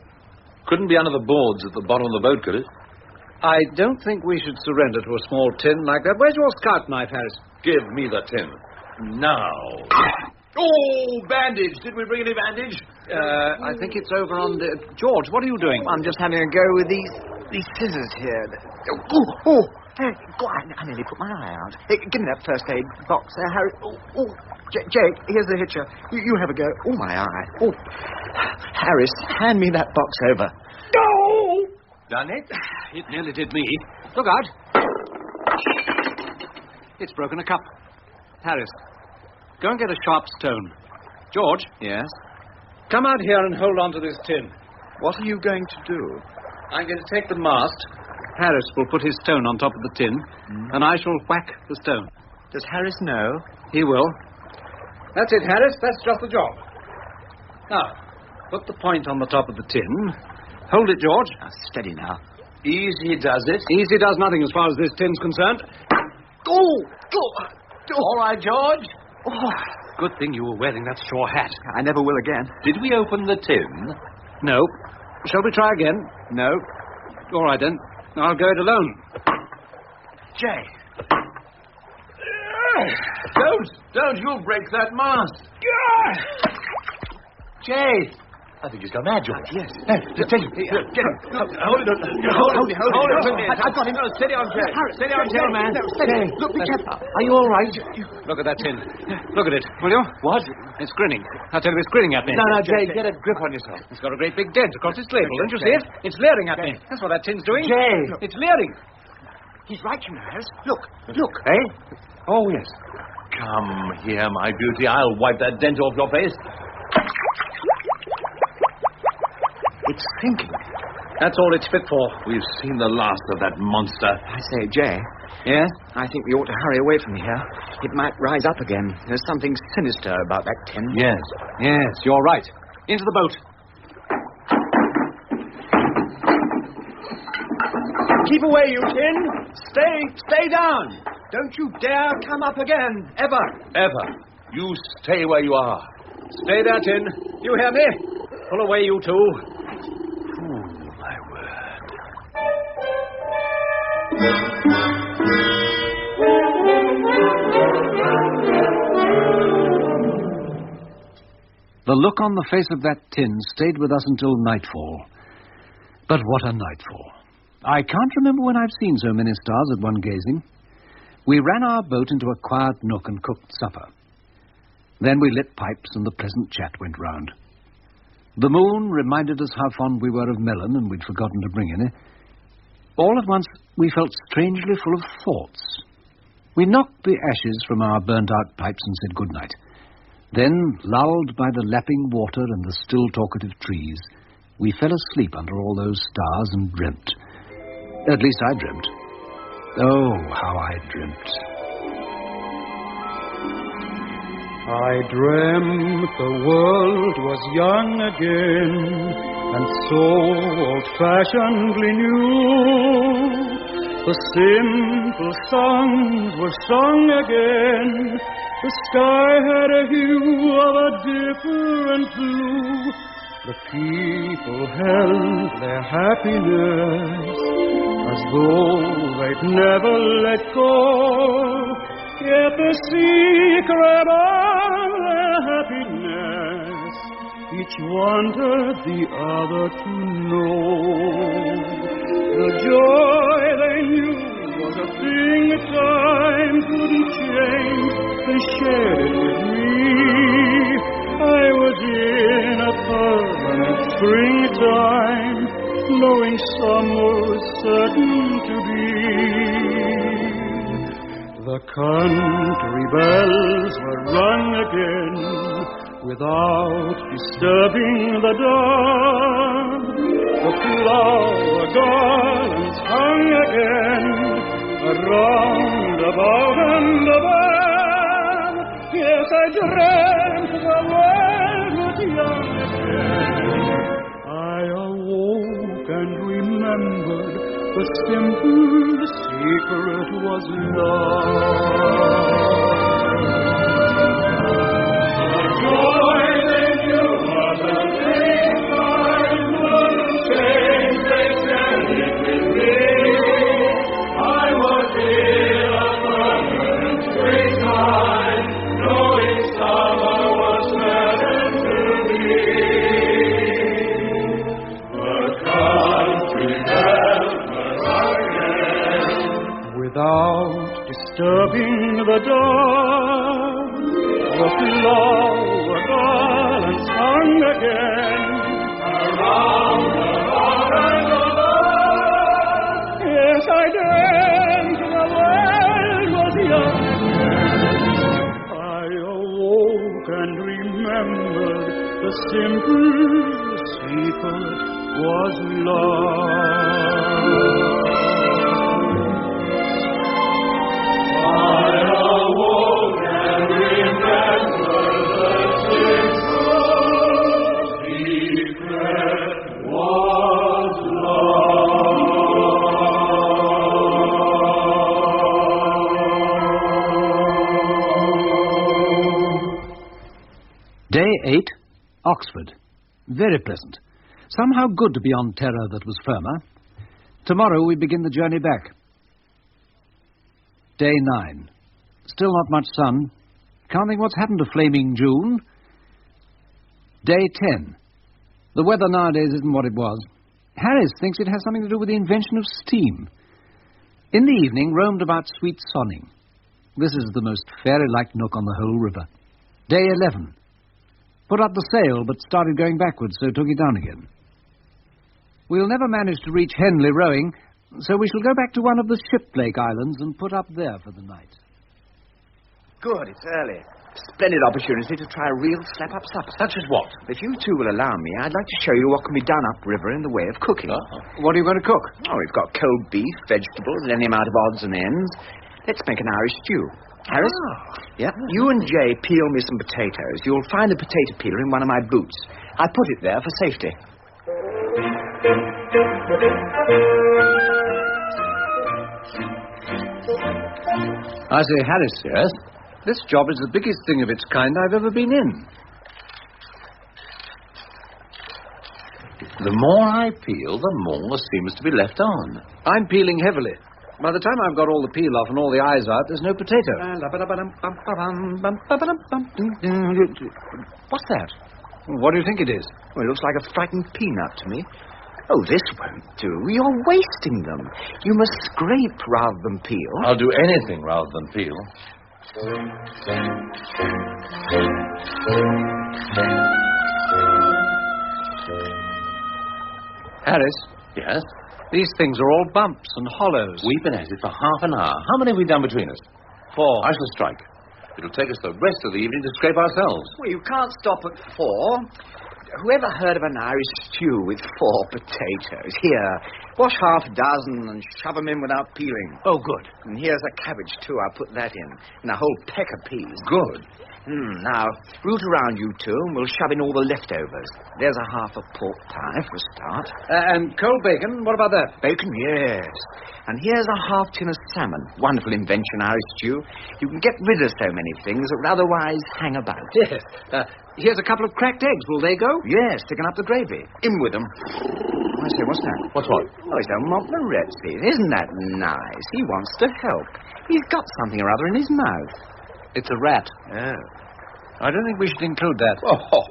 [SPEAKER 12] Couldn't be under the boards at the bottom of the boat, could it?
[SPEAKER 4] I don't think we should surrender to a small tin like that. Where's your scout knife, Harris?
[SPEAKER 12] Give me the tin. Now. Oh, bandage. Did we bring any bandage?
[SPEAKER 4] I think it's over on the... George, what are you doing?
[SPEAKER 6] I'm just having a go with these scissors here. Hey, God, I nearly put my eye out. Hey, give me that first aid box there, Harry. Jake, here's the hitcher. You have a go. Oh, my eye. Oh, Harris, hand me that box over.
[SPEAKER 4] No! Done it? It nearly did me. Look out. It's broken a cup. Harris, go and get a sharp stone. George?
[SPEAKER 6] Yes?
[SPEAKER 4] Come out here and hold on to this tin.
[SPEAKER 6] What are you going to do?
[SPEAKER 4] I'm going to take the mast. Harris will put his stone on top of the tin, and I shall whack the stone.
[SPEAKER 6] Does Harris know?
[SPEAKER 4] He will. That's it, Harris. That's just the job. Now, put the point on the top of the tin. Hold it, George.
[SPEAKER 6] Steady now.
[SPEAKER 12] Easy does it.
[SPEAKER 4] Easy does nothing as far as this tin's concerned.
[SPEAKER 12] All right, George.
[SPEAKER 4] Oh, good thing you were wearing that straw hat.
[SPEAKER 6] I never will again.
[SPEAKER 12] Did we open the tin?
[SPEAKER 4] No. Shall we try again?
[SPEAKER 6] No.
[SPEAKER 4] All right, then. I'll go it alone.
[SPEAKER 6] Jay.
[SPEAKER 12] Don't. You'll break that mast. Jay. I think he's gone mad, George.
[SPEAKER 6] Yes.
[SPEAKER 12] Take him. Get him. Hold it. Hold it.
[SPEAKER 6] I've got him.
[SPEAKER 12] Steady on, Jay.
[SPEAKER 6] Steady on, tail man. Steady. Look, be careful.
[SPEAKER 12] Are you all right?
[SPEAKER 4] Look at that tin. Look at it, will you?
[SPEAKER 12] What?
[SPEAKER 4] It's grinning. I tell you, it's grinning at me.
[SPEAKER 12] No, Jay, get a grip on yourself.
[SPEAKER 4] It's got a great big dent across its label. Don't you see it? It's leering at me. That's what that tin's doing.
[SPEAKER 12] Jay.
[SPEAKER 4] It's leering.
[SPEAKER 6] He's right, you know, Harris. Look.
[SPEAKER 12] Eh? Oh, yes. Come here, my beauty. I'll wipe that dent off your face.
[SPEAKER 6] It's thinking.
[SPEAKER 4] That's all it's fit for.
[SPEAKER 12] We've seen the last of that monster.
[SPEAKER 6] I say, Jay.
[SPEAKER 4] Yes?
[SPEAKER 6] I think we ought to hurry away from here. It might rise up again. There's something sinister about that tin.
[SPEAKER 4] Yes, you're right. Into the boat.
[SPEAKER 6] Keep away, you tin. Stay down. Don't you dare come up again. Ever.
[SPEAKER 12] You stay where you are.
[SPEAKER 8] Stay there, Tin. You hear me? Pull away, you two.
[SPEAKER 12] My word.
[SPEAKER 4] The look on the face of that Tin stayed with us until nightfall. But what a nightfall. I can't remember when I've seen so many stars at one gazing. We ran our boat into a quiet nook and cooked supper. Then we lit pipes and the pleasant chat went round. The moon reminded us how fond we were of melon, and we'd forgotten to bring any. All at once we felt strangely full of thoughts. We knocked the ashes from our burnt-out pipes and said good night. Then, lulled by the lapping water and the still talkative trees, we fell asleep under all those stars and dreamt. At least I dreamt. Oh, how I dreamt.
[SPEAKER 15] I dreamt the world was young again and so old-fashionedly new. The simple songs were sung again. The sky had a hue of a different blue. The people held their happiness as though they'd never let go. Yet the secret of their happiness each wanted the other to know. The joy they knew was a thing that time couldn't change. They shared it with me. I was in a permanent springtime, knowing summer was certain to be. The country bells were rung again without disturbing the dawn. The flower garlands hung again around, above, and above. Yes, I dreamt the world was young again. I awoke and remembered the simple secret was love. The joy they knew was a thing time wouldn't change. They shared it with me. I was in a permanent springtime, knowing summer was certain to be. The country bells were rung again without disturbing the dawn. The flower garlands hung again around, above, and above. Yes, I dreamt the world was young again. I awoke and remembered the simple secret was love. I awoke and remembered the simple secret was love.
[SPEAKER 4] Day 8, Oxford. Very pleasant. Somehow good to be on terror that was firmer. Tomorrow we begin the journey back. Day 9. Still not much sun. Can't think what's happened to flaming June. Day 10. The weather nowadays isn't what it was. Harris thinks it has something to do with the invention of steam. In the evening, roamed about sweet Sonning. This is the most fairy-like nook on the whole river. Day 11. Put up the sail, but started going backwards, so took it down again. We'll never manage to reach Henley rowing, so we shall go back to one of the Shiplake Islands and put up there for the night.
[SPEAKER 6] Good, it's early. Splendid opportunity to try a real slap-up supper.
[SPEAKER 12] Such as what?
[SPEAKER 6] If you two will allow me, I'd like to show you what can be done upriver in the way of cooking.
[SPEAKER 4] What are you going to cook?
[SPEAKER 6] Oh, we've got cold beef, vegetables, and any amount of odds and ends. Let's make an Irish stew. Harris? Yep. You and Jay peel me some potatoes. You'll find the potato peeler in one of my boots. I put it there for safety.
[SPEAKER 12] I say, Harris, yes?
[SPEAKER 4] This job is the biggest thing of its kind I've ever been in.
[SPEAKER 12] The more I peel, the more seems to be left on.
[SPEAKER 4] I'm peeling heavily. By the time I've got all the peel off and all the eyes out, there's no potato.
[SPEAKER 6] What's that?
[SPEAKER 4] What do you think it is?
[SPEAKER 6] Well, it looks like a frightened peanut to me. Oh, this won't do. You're wasting them. You must scrape rather than peel.
[SPEAKER 12] I'll do anything rather than peel.
[SPEAKER 4] Harris?
[SPEAKER 12] Yes?
[SPEAKER 4] These things are all bumps and hollows.
[SPEAKER 12] We've been at it for half an hour. How many have we done between us?
[SPEAKER 4] 4.
[SPEAKER 12] I shall strike. It'll take us the rest of the evening to scrape ourselves.
[SPEAKER 6] Well, you can't stop at 4. Whoever heard of an Irish stew with 4 potatoes? Here, wash half a dozen and shove them in without peeling.
[SPEAKER 4] Oh, good.
[SPEAKER 6] And here's a cabbage, too. I'll put that in. And a whole peck of peas.
[SPEAKER 12] Good.
[SPEAKER 6] Now, root around, you two, and we'll shove in all the leftovers. There's a half a pork pie for a start.
[SPEAKER 4] And cold bacon, what about that?
[SPEAKER 6] Bacon, yes. And here's a half tin of salmon. Wonderful invention, Irish stew. You can get rid of so many things that would otherwise hang about.
[SPEAKER 4] Yes. Here's a couple of cracked eggs. Will they go?
[SPEAKER 6] Yes, sticking up the gravy. In with them. I say, what's that?
[SPEAKER 12] What's what?
[SPEAKER 6] Oh, it's a Montmorency. Isn't that nice? He wants to help. He's got something or other in his mouth.
[SPEAKER 4] It's a rat.
[SPEAKER 6] Oh.
[SPEAKER 4] I don't think we should include that.
[SPEAKER 12] Oh,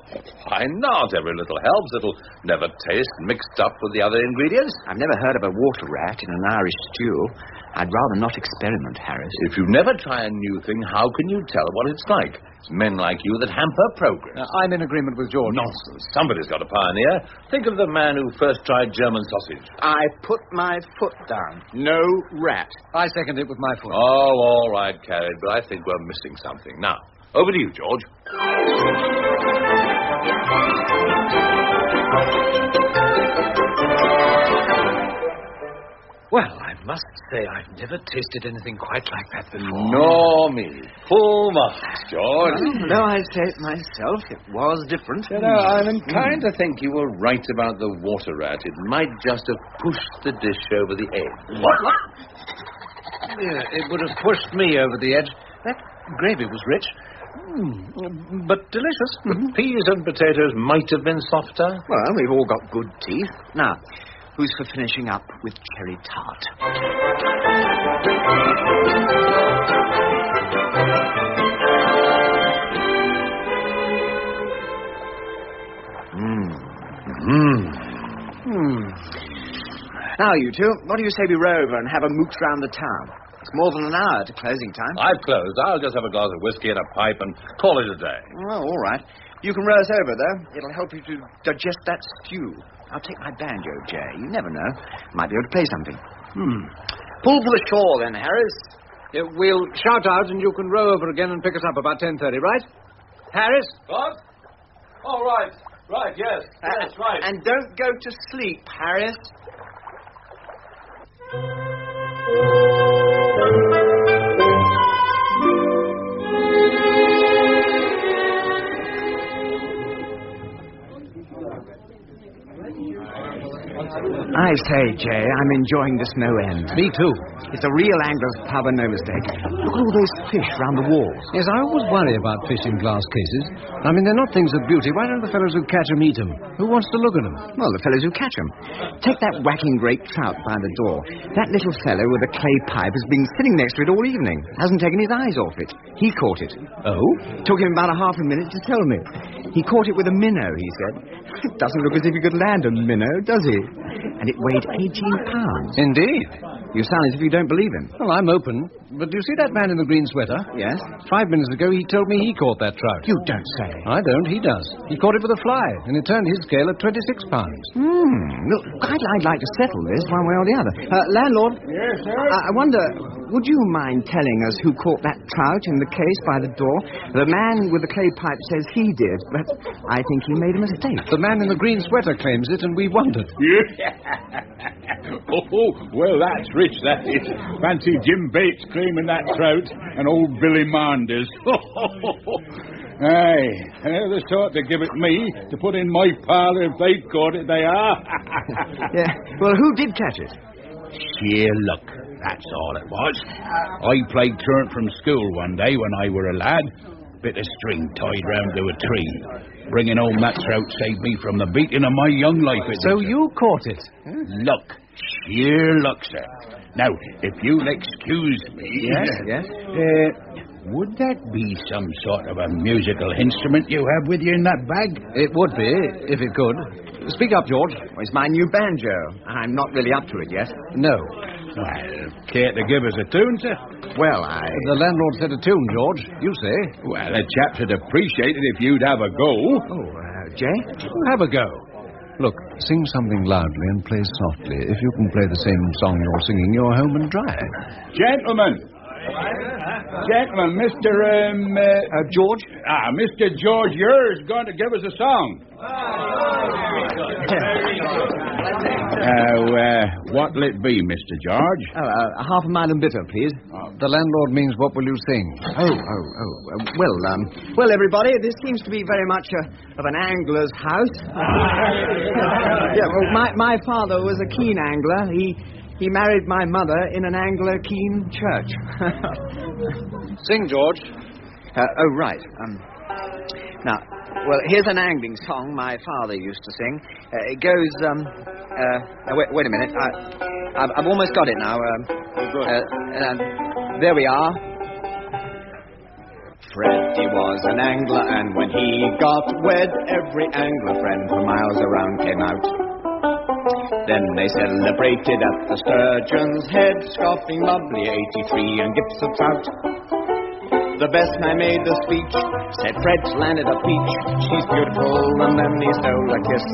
[SPEAKER 12] why not? Every little helps. It'll never taste mixed up with the other ingredients.
[SPEAKER 6] I've never heard of a water rat in an Irish stew. I'd rather not experiment, Harris.
[SPEAKER 12] If you never try a new thing, how can you tell what it's like? It's men like you that hamper progress.
[SPEAKER 4] I'm in agreement with George.
[SPEAKER 12] Nonsense. Somebody's got to pioneer. Think of the man who first tried German sausage.
[SPEAKER 6] I put my foot down. No rat.
[SPEAKER 4] I second it with my foot.
[SPEAKER 12] Oh, all right, carried, but I think we're missing something. Now, over to you, George.
[SPEAKER 4] Well, I must say I've never tasted anything quite like that before.
[SPEAKER 12] Nor me. Full marks, George.
[SPEAKER 6] Well, though I say it myself, it was different.
[SPEAKER 12] You know, I'm inclined to think you were right about the water rat. It might just have pushed the dish over the edge.
[SPEAKER 4] What? Yeah, it would have pushed me over the edge. That gravy was rich. But delicious.
[SPEAKER 12] The peas and potatoes might have been softer.
[SPEAKER 6] Well, we've all got good teeth. Now, who's for finishing up with cherry tart? Now, you two, what do you say we row over and have a mooch round the town? It's more than an hour to closing time.
[SPEAKER 12] I've closed. I'll just have a glass of whiskey and a pipe and call it a day.
[SPEAKER 6] Oh, all right. You can row us over, though. It'll help you to digest that stew. I'll take my banjo, Jay. You never know. Might be able to play something. Pull for the shore, then, Harris.
[SPEAKER 4] Yeah, we'll shout out and you can row over again and pick us up about 10:30, right? Harris?
[SPEAKER 12] What? All right. Right, yes. Yes, right.
[SPEAKER 6] And don't go to sleep, Harris. I say, Jay, I'm enjoying this no end.
[SPEAKER 4] Me too.
[SPEAKER 6] It's a real angler's pub and no mistake. Look at all those fish round the walls.
[SPEAKER 4] Yes, I always worry about fish in glass cases. I mean, they're not things of beauty. Why don't the fellows who catch 'em eat 'em? Who wants to look at 'em?
[SPEAKER 6] Well, the fellows who catch 'em. Take that whacking great trout by the door. That little fellow with a clay pipe has been sitting next to it all evening. Hasn't taken his eyes off it. He caught it.
[SPEAKER 4] Oh?
[SPEAKER 6] Took him about a half a minute to tell me. He caught it with a minnow, he said. It doesn't look as if he could land a minnow, does he? And it weighed 18 pounds.
[SPEAKER 4] Indeed.
[SPEAKER 6] You sound as if you don't believe him.
[SPEAKER 4] Well, I'm open. But do you see that man in the green sweater?
[SPEAKER 6] Yes?
[SPEAKER 4] 5 minutes ago, he told me he caught that trout.
[SPEAKER 6] You don't say.
[SPEAKER 4] I don't. He does. He caught it with a fly, and it turned his scale at 26 pounds.
[SPEAKER 6] Look, I'd like to settle this one way or the other. Landlord?
[SPEAKER 11] Yes, sir?
[SPEAKER 6] I wonder, would you mind telling us who caught that trout in the case by the door? The man with the clay pipe says he did, but I think he made a mistake.
[SPEAKER 4] The man in the green sweater claims it, and we wondered.
[SPEAKER 11] Oh, well, that's rich, that is. Fancy Jim Bates claiming that trout and old Billy Manders. Aye, they're the sort to give it me to put in my parlour if they'd caught it, they are.
[SPEAKER 6] Yeah. Well, who did catch it?
[SPEAKER 11] Sheer luck. That's all it was. I played truant from school one day when I were a lad. Bit of string tied round to a tree. Bringing home that trout saved me from the beating of my young life.
[SPEAKER 4] So you caught it?
[SPEAKER 11] Luck. Sheer luck, sir. Now, if you'll excuse me...
[SPEAKER 6] Yes?
[SPEAKER 11] Would that be some sort of a musical instrument you have with you in that bag?
[SPEAKER 4] It would be, if it could. Speak up, George.
[SPEAKER 6] Well, it's my new banjo. I'm not really up to it yet.
[SPEAKER 4] No.
[SPEAKER 11] Well, care to give us a tune, sir?
[SPEAKER 6] Well,
[SPEAKER 4] The landlord said a tune, George. You say?
[SPEAKER 11] Well, the chaps would appreciate it if you'd have a go.
[SPEAKER 6] Jay?
[SPEAKER 4] Have a go. Look, sing something loudly and play softly. If you can play the same song you're singing, you're home and dry.
[SPEAKER 11] Gentlemen, Mr.
[SPEAKER 4] George?
[SPEAKER 11] Mr. George, yours going to give us a song. What'll it be, Mr. George?
[SPEAKER 6] Half a mile and bitter, please.
[SPEAKER 4] The landlord means what will you sing?
[SPEAKER 6] Well, everybody, this seems to be very much of an angler's house. My father was a keen angler. He married my mother in an angler-keen church.
[SPEAKER 4] Sing, George.
[SPEAKER 6] Right. Now, well, here's an angling song my father used to sing. It goes, wait a minute. I've almost got it now. There we are. Freddy was an angler, and when he got wed, every angler friend for miles around came out. Then they celebrated at the Sturgeon's Head, scoffing lovely 83 and gifts of trout. The best man made the speech, said Fred's landed a peach. She's beautiful, and then he stole a kiss.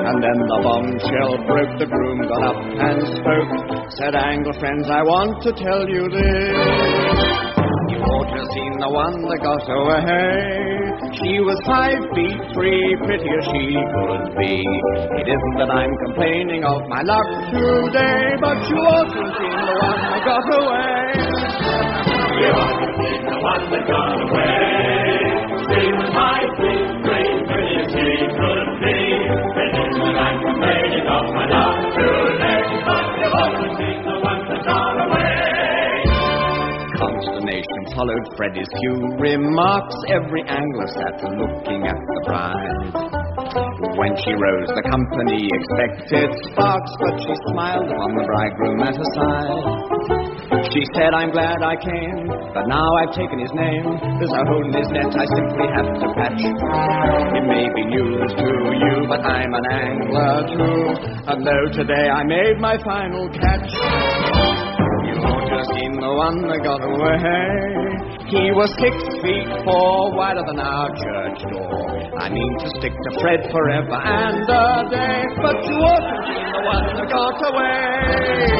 [SPEAKER 6] And then the bombshell broke, the groom got up and spoke. Said, angler friends, I want to tell you this. You ought to have seen the one that got away. She was 5 feet 3, pretty as she could be. It isn't that I'm complaining of my luck today, but you ought to have seen the one that got away. You ought to have seen the one that got away. She was 5 feet 3, pretty as she could be. It isn't that I'm complaining of my luck today, but you ought to have seen the one that got away. Consternation followed Freddy's few remarks. Every angler sat looking at the bride. When she rose, the company expected sparks, but she smiled upon the bridegroom at her side. She said, I'm glad I came, but now I've taken his name. There's a hole in his net I simply have to patch. It may be news to you, but I'm an angler too, and though today I made my final catch. You ought to have seen the one that got away. He was 6 feet 4, wider than our church door. I mean to stick to Fred forever and a day, but you ought to have seen the one that got away.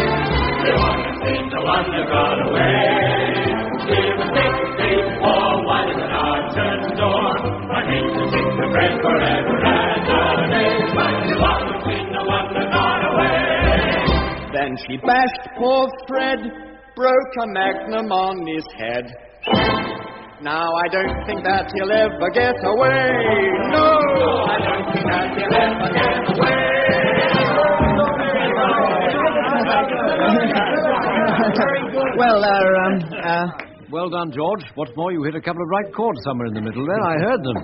[SPEAKER 6] You ought to have seen the one that got away. He was 6 feet 4, wider than our church door. I mean to stick to Fred forever and a day, but you ought to have seen the one that got away. Then she bashed poor Fred, broke a magnum on his head. Now I don't think that he'll ever get away. No, I don't think that he'll ever get away.
[SPEAKER 4] Well done, George. What's more, you hit a couple of right chords somewhere in the middle there. I heard them.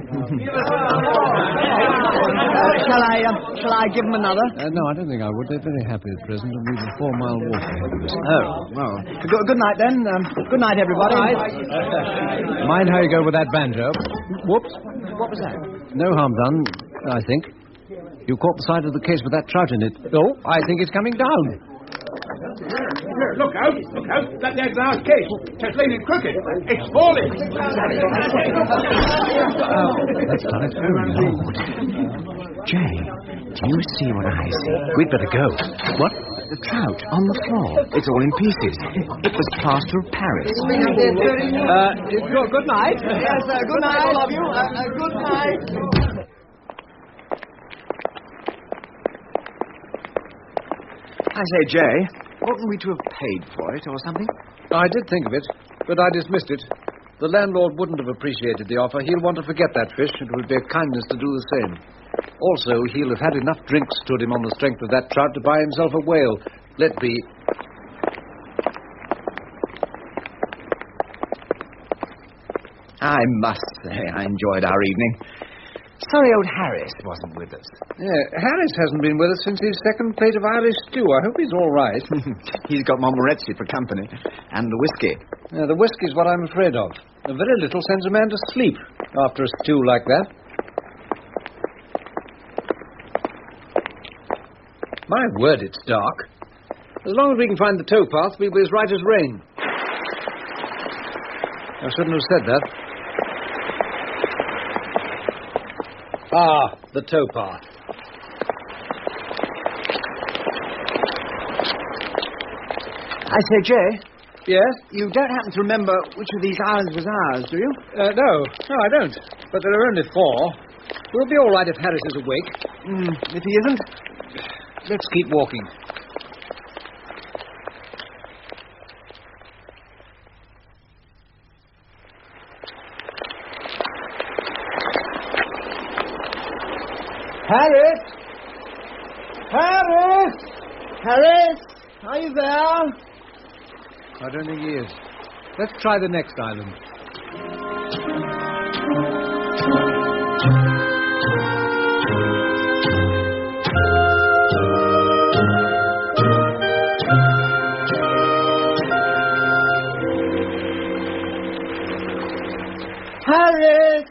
[SPEAKER 6] Shall I give them another?
[SPEAKER 4] No, I don't think I would. They're very happy at present, and we've a 4-mile walk ahead of us.
[SPEAKER 6] Well. Good night, then. Good night, everybody.
[SPEAKER 4] Mind how you go with that banjo. Whoops.
[SPEAKER 6] What was that?
[SPEAKER 4] No harm done, I think. You caught the side of the case with that trout in it. Oh, I think it's coming down.
[SPEAKER 11] Here, look out. That there's our case. It's leaning crooked. It's falling.
[SPEAKER 4] That's done it. Oh, Lord.
[SPEAKER 6] Jay, do you see what I see?
[SPEAKER 4] We'd better go. What?
[SPEAKER 6] The trout on the floor. It's all in pieces. It was plaster of Paris. Good night. Yes, good night, all of you. Good night. I say, Jay, oughtn't we to have paid for it or something?
[SPEAKER 4] I did think of it, but I dismissed it. The landlord wouldn't have appreciated the offer. He'll want to forget that fish. It would be a kindness to do the same. Also, he'll have had enough drinks stood him on the strength of that trout to buy himself a whale. Let be.
[SPEAKER 6] I must say I enjoyed our evening. Sorry old Harris wasn't with us.
[SPEAKER 4] Yeah, Harris hasn't been with us since his second plate of Irish stew. I hope he's all right.
[SPEAKER 6] He's got Montmorency for company. And the whiskey.
[SPEAKER 4] Yeah, the whiskey's what I'm afraid of. Very little sends a man to sleep after a stew like that. My word, it's dark. As long as we can find the towpath, we'll be as right as rain. I shouldn't have said that. Ah, the towpath.
[SPEAKER 6] I say, Jay.
[SPEAKER 4] Yes?
[SPEAKER 6] You don't happen to remember which of these islands was ours, do you?
[SPEAKER 4] No, I don't. But there are only 4. We'll be all right if Harris is awake.
[SPEAKER 6] If he isn't,
[SPEAKER 4] let's keep walking.
[SPEAKER 6] Harris! Harris! Harris! Are you there?
[SPEAKER 4] I don't think he is. Let's try the next island.
[SPEAKER 6] Harris!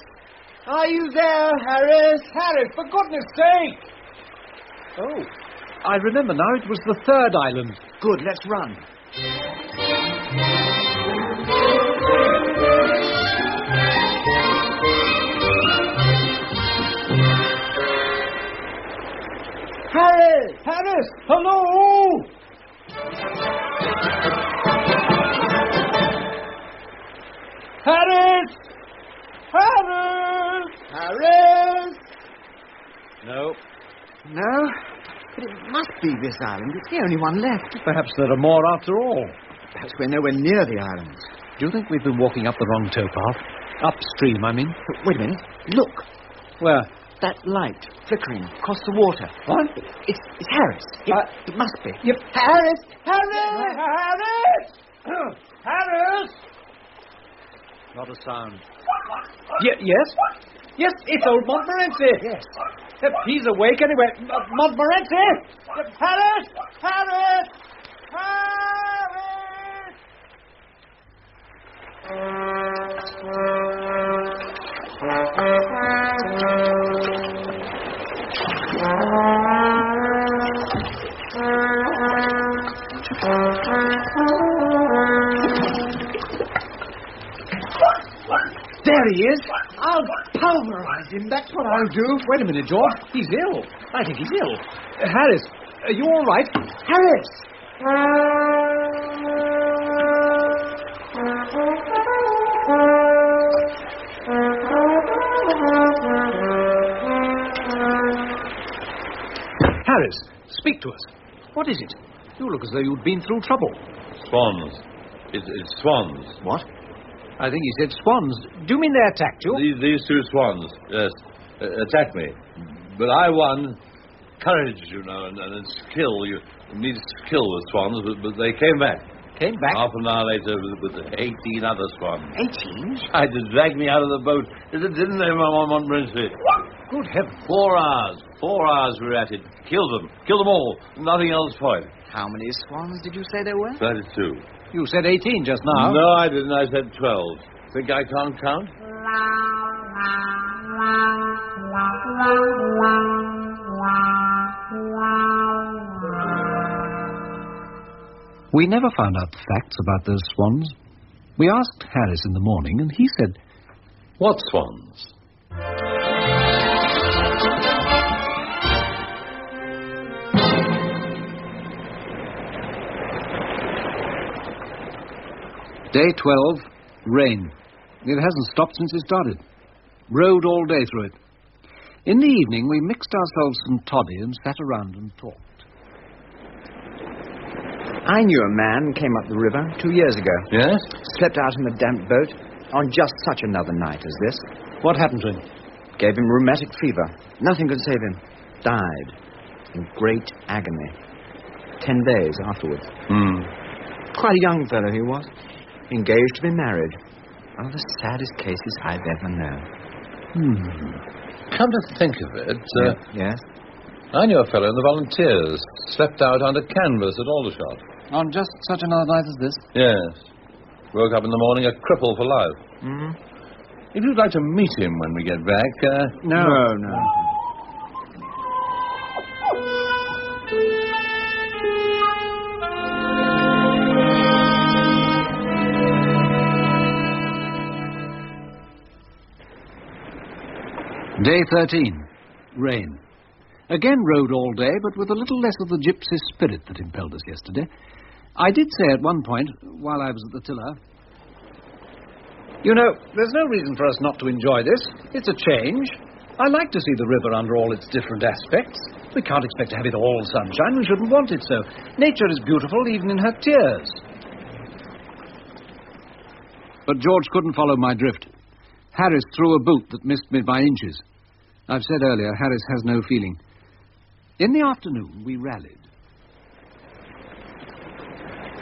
[SPEAKER 6] Are you there, Harris?
[SPEAKER 4] Harris, for goodness sake! Oh, I remember now. It was the 3rd island.
[SPEAKER 6] Good, let's run. Harris!
[SPEAKER 4] Harris! Hello! Harris! Harris!
[SPEAKER 6] Harris!
[SPEAKER 4] No.
[SPEAKER 6] No? But it must be this island. It's the only one left.
[SPEAKER 4] Perhaps there are more after all.
[SPEAKER 6] Perhaps we're nowhere near the islands.
[SPEAKER 4] Do you think we've been walking up the wrong towpath? Upstream, I mean.
[SPEAKER 6] But wait a minute. Look.
[SPEAKER 4] Where?
[SPEAKER 6] That light flickering across the water.
[SPEAKER 4] What?
[SPEAKER 6] It's Harris. It must be.
[SPEAKER 4] Yep.
[SPEAKER 6] Harris! Harris! Harris!
[SPEAKER 4] Harris! Not a sound. Yes? Yes, it's old Montmorency.
[SPEAKER 6] Yes.
[SPEAKER 4] He's awake anyway. Montmorency! Harris! Harris!
[SPEAKER 6] There he is. I'll pulverize him. That's what I'll do.
[SPEAKER 4] Wait a minute, George. He's ill. I think he's ill. Harris, are you all right?
[SPEAKER 6] Harris!
[SPEAKER 4] Harris, speak to us. What is it? You look as though you'd been through trouble.
[SPEAKER 12] Swans. It's swans.
[SPEAKER 6] What?
[SPEAKER 4] I think he said swans. Do you mean they attacked you?
[SPEAKER 12] These 2 swans, yes, attacked me. But I won. Courage, you know, and skill. You need skill with swans, but they came back.
[SPEAKER 4] Came back?
[SPEAKER 12] Half an hour later with 18 other swans.
[SPEAKER 6] 18?
[SPEAKER 12] Tried to drag me out of the boat. Didn't they, Montmorency?
[SPEAKER 4] Good heavens.
[SPEAKER 12] 4 hours. 4 hours we were at it. Killed them. Killed them all. Nothing else for it.
[SPEAKER 6] How many swans did you say there were?
[SPEAKER 12] 32.
[SPEAKER 4] You said 18 just now.
[SPEAKER 12] No, I didn't. I said 12. Think I can't count?
[SPEAKER 4] We never found out the facts about those swans. We asked Harris in the morning, and he said,
[SPEAKER 12] "What swans?"
[SPEAKER 4] Day 12, rain. It hasn't stopped since it started. Rode all day through it. In the evening, we mixed ourselves some toddy and sat around and talked.
[SPEAKER 6] I knew a man came up the river 2 years ago.
[SPEAKER 12] Yes?
[SPEAKER 6] Slept out in a damp boat on just such another night as this.
[SPEAKER 4] What happened to him?
[SPEAKER 6] Gave him rheumatic fever. Nothing could save him. Died in great agony. 10 days afterwards. Quite a young fellow he was. Engaged to be married. One of the saddest cases I've ever known.
[SPEAKER 12] Come to think of it,
[SPEAKER 6] Yes?
[SPEAKER 12] I knew a fellow in the volunteers. Slept out under canvas at Aldershot.
[SPEAKER 4] On just such another night as this?
[SPEAKER 12] Yes. Woke up in the morning a cripple for life.
[SPEAKER 6] Mm-hmm.
[SPEAKER 12] If you'd like to meet him when we get back...
[SPEAKER 6] No.
[SPEAKER 4] Day 13. Rain. Again rowed all day, but with a little less of the gypsy spirit that impelled us yesterday. I did say at one point, while I was at the tiller, "You know, there's no reason for us not to enjoy this. It's a change. I like to see the river under all its different aspects. We can't expect to have it all sunshine. We shouldn't want it so. Nature is beautiful even in her tears." But George couldn't follow my drift. Harris threw a boot that missed me by inches. I've said earlier, Harris has no feeling. In the afternoon, we rallied.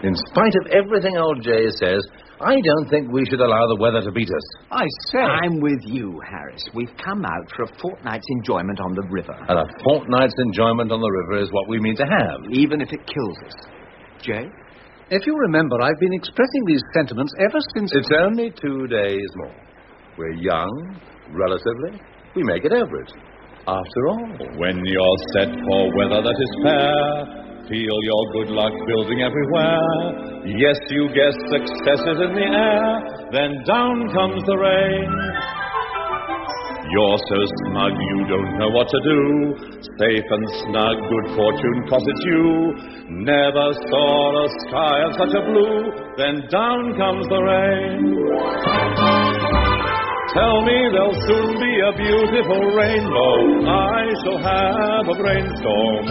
[SPEAKER 12] In spite of everything old Jay says, I don't think we should allow the weather to beat us.
[SPEAKER 6] I say... I'm with you, Harris. We've come out for a fortnight's enjoyment on the river.
[SPEAKER 12] And a fortnight's enjoyment on the river is what we mean to have.
[SPEAKER 6] Even if it kills us. Jay?
[SPEAKER 4] If you remember, I've been expressing these sentiments ever since...
[SPEAKER 12] It's only 2 days more. We're young, relatively. We make it average. After all,
[SPEAKER 1] when you're set for weather that is fair, feel your good luck building everywhere. Yes, you guess success is in the air. Then down comes the rain. You're so smug you don't know what to do. Safe and snug, good fortune, 'cause it's you. Never saw a sky of such a blue. Then down comes the rain. Tell me there'll soon be a beautiful rainbow. I shall have a brainstorm.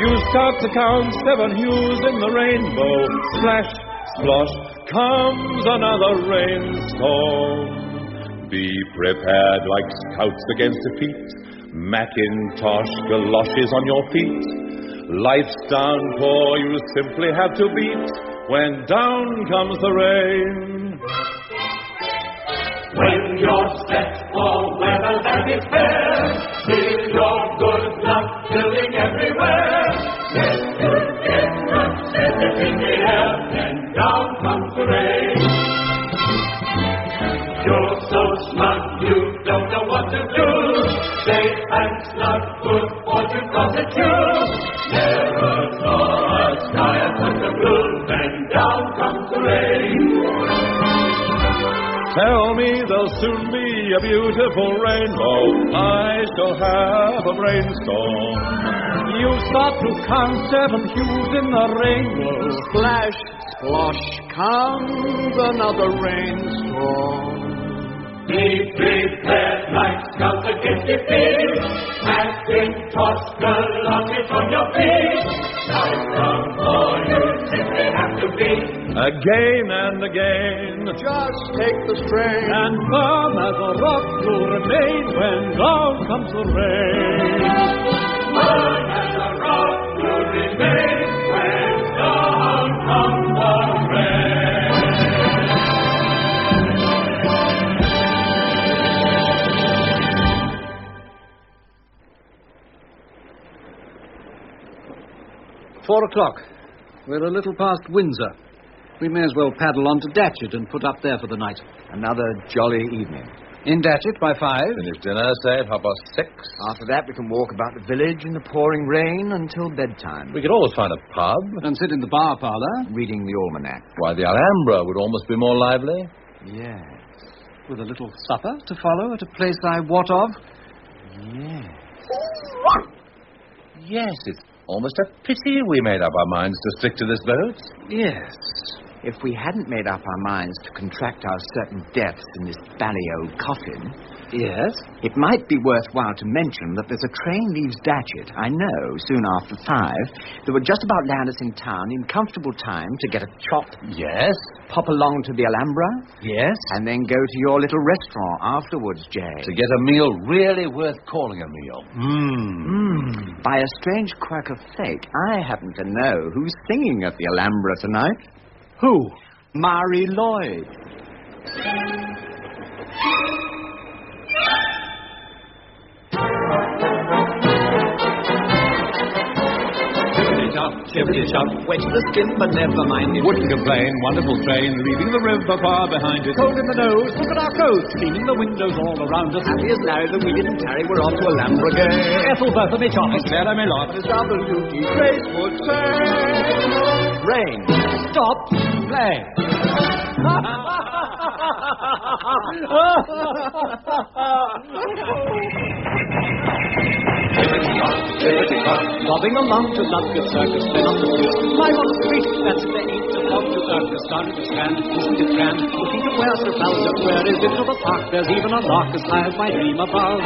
[SPEAKER 1] You start to count 7 hues in the rainbow. Splash, splosh, comes another rainstorm. Be prepared like scouts against defeat. Macintosh galoshes on your feet. Life's downpour you simply have to beat. When down comes the rain.
[SPEAKER 15] When you're set for weather that is fair, feel your good luck building everywhere. Yes, you get success in the air, then down comes the rain. You're so smug you don't know what to do. Safe and snug, good fortune, 'cause it's you. Never saw a sky of such a blue, then down comes the rain.
[SPEAKER 1] Tell me there'll soon be a beautiful rainbow. I shall have a brainstorm.
[SPEAKER 8] You start to count 7 hues in the rainbow.
[SPEAKER 6] Splash, splosh, comes another rainstorm.
[SPEAKER 15] Be prepared like scouts against defeat. Macintosh galoshes on your feet. Life's downpour you simply have to beat.
[SPEAKER 1] Again and again,
[SPEAKER 6] just take the strain.
[SPEAKER 8] And firm as a rock you'll remain when down comes the rain.
[SPEAKER 15] Firm as a rock you'll remain when down comes the rain.
[SPEAKER 4] Four o'clock. We're a little past Windsor. We may as well paddle on to Datchet and put up there for the night.
[SPEAKER 6] Another jolly evening.
[SPEAKER 4] In Datchet by 5.
[SPEAKER 12] Finish dinner, say, at 6:30.
[SPEAKER 6] After that, we can walk about the village in the pouring rain until bedtime.
[SPEAKER 12] We could always find a pub.
[SPEAKER 4] And sit in the bar parlour.
[SPEAKER 6] Reading the almanac.
[SPEAKER 12] Why, the Alhambra would almost be more lively.
[SPEAKER 6] Yes.
[SPEAKER 4] With a little supper to follow at a place I wot of.
[SPEAKER 6] Yes.
[SPEAKER 12] Yes, it's almost a pity we made up our minds to stick to this boat.
[SPEAKER 6] Yes. If we hadn't made up our minds to contract our certain deaths in this bally old coffin...
[SPEAKER 4] Yes?
[SPEAKER 6] It might be worthwhile to mention that there's a train leaves Datchet, I know, soon after 5, that would just about land us in town in comfortable time to get a chop.
[SPEAKER 12] Yes?
[SPEAKER 6] Pop along to the Alhambra.
[SPEAKER 4] Yes?
[SPEAKER 6] And then go to your little restaurant afterwards, Jay.
[SPEAKER 12] To get a meal really worth calling a meal.
[SPEAKER 6] By a strange quirk of fate, I happen to know who's singing at the Alhambra tonight.
[SPEAKER 4] Who?
[SPEAKER 6] Mary Lloyd.
[SPEAKER 7] Chippity-chop, wet to the skin, but never mind it.
[SPEAKER 5] Wouldn't complain, wonderful train, leaving the river far behind it.
[SPEAKER 7] Cold in the nose, look at our coats, cleaning the windows all around us. Happy as Larry that we didn't tarry, we're off to a Lamborghini. Ethelbertha, me choppers,
[SPEAKER 5] There I may laugh.
[SPEAKER 7] it's W.D. Grace would say. Rain, stop, play. Bobbing along to Ludgate Circus, then up the street. My one street, that's the eight o'clock to Circus. Starting to stand, isn't it grand? Looking to where Sir Falster, where is it to the park? There's even a lark as high as my dream above.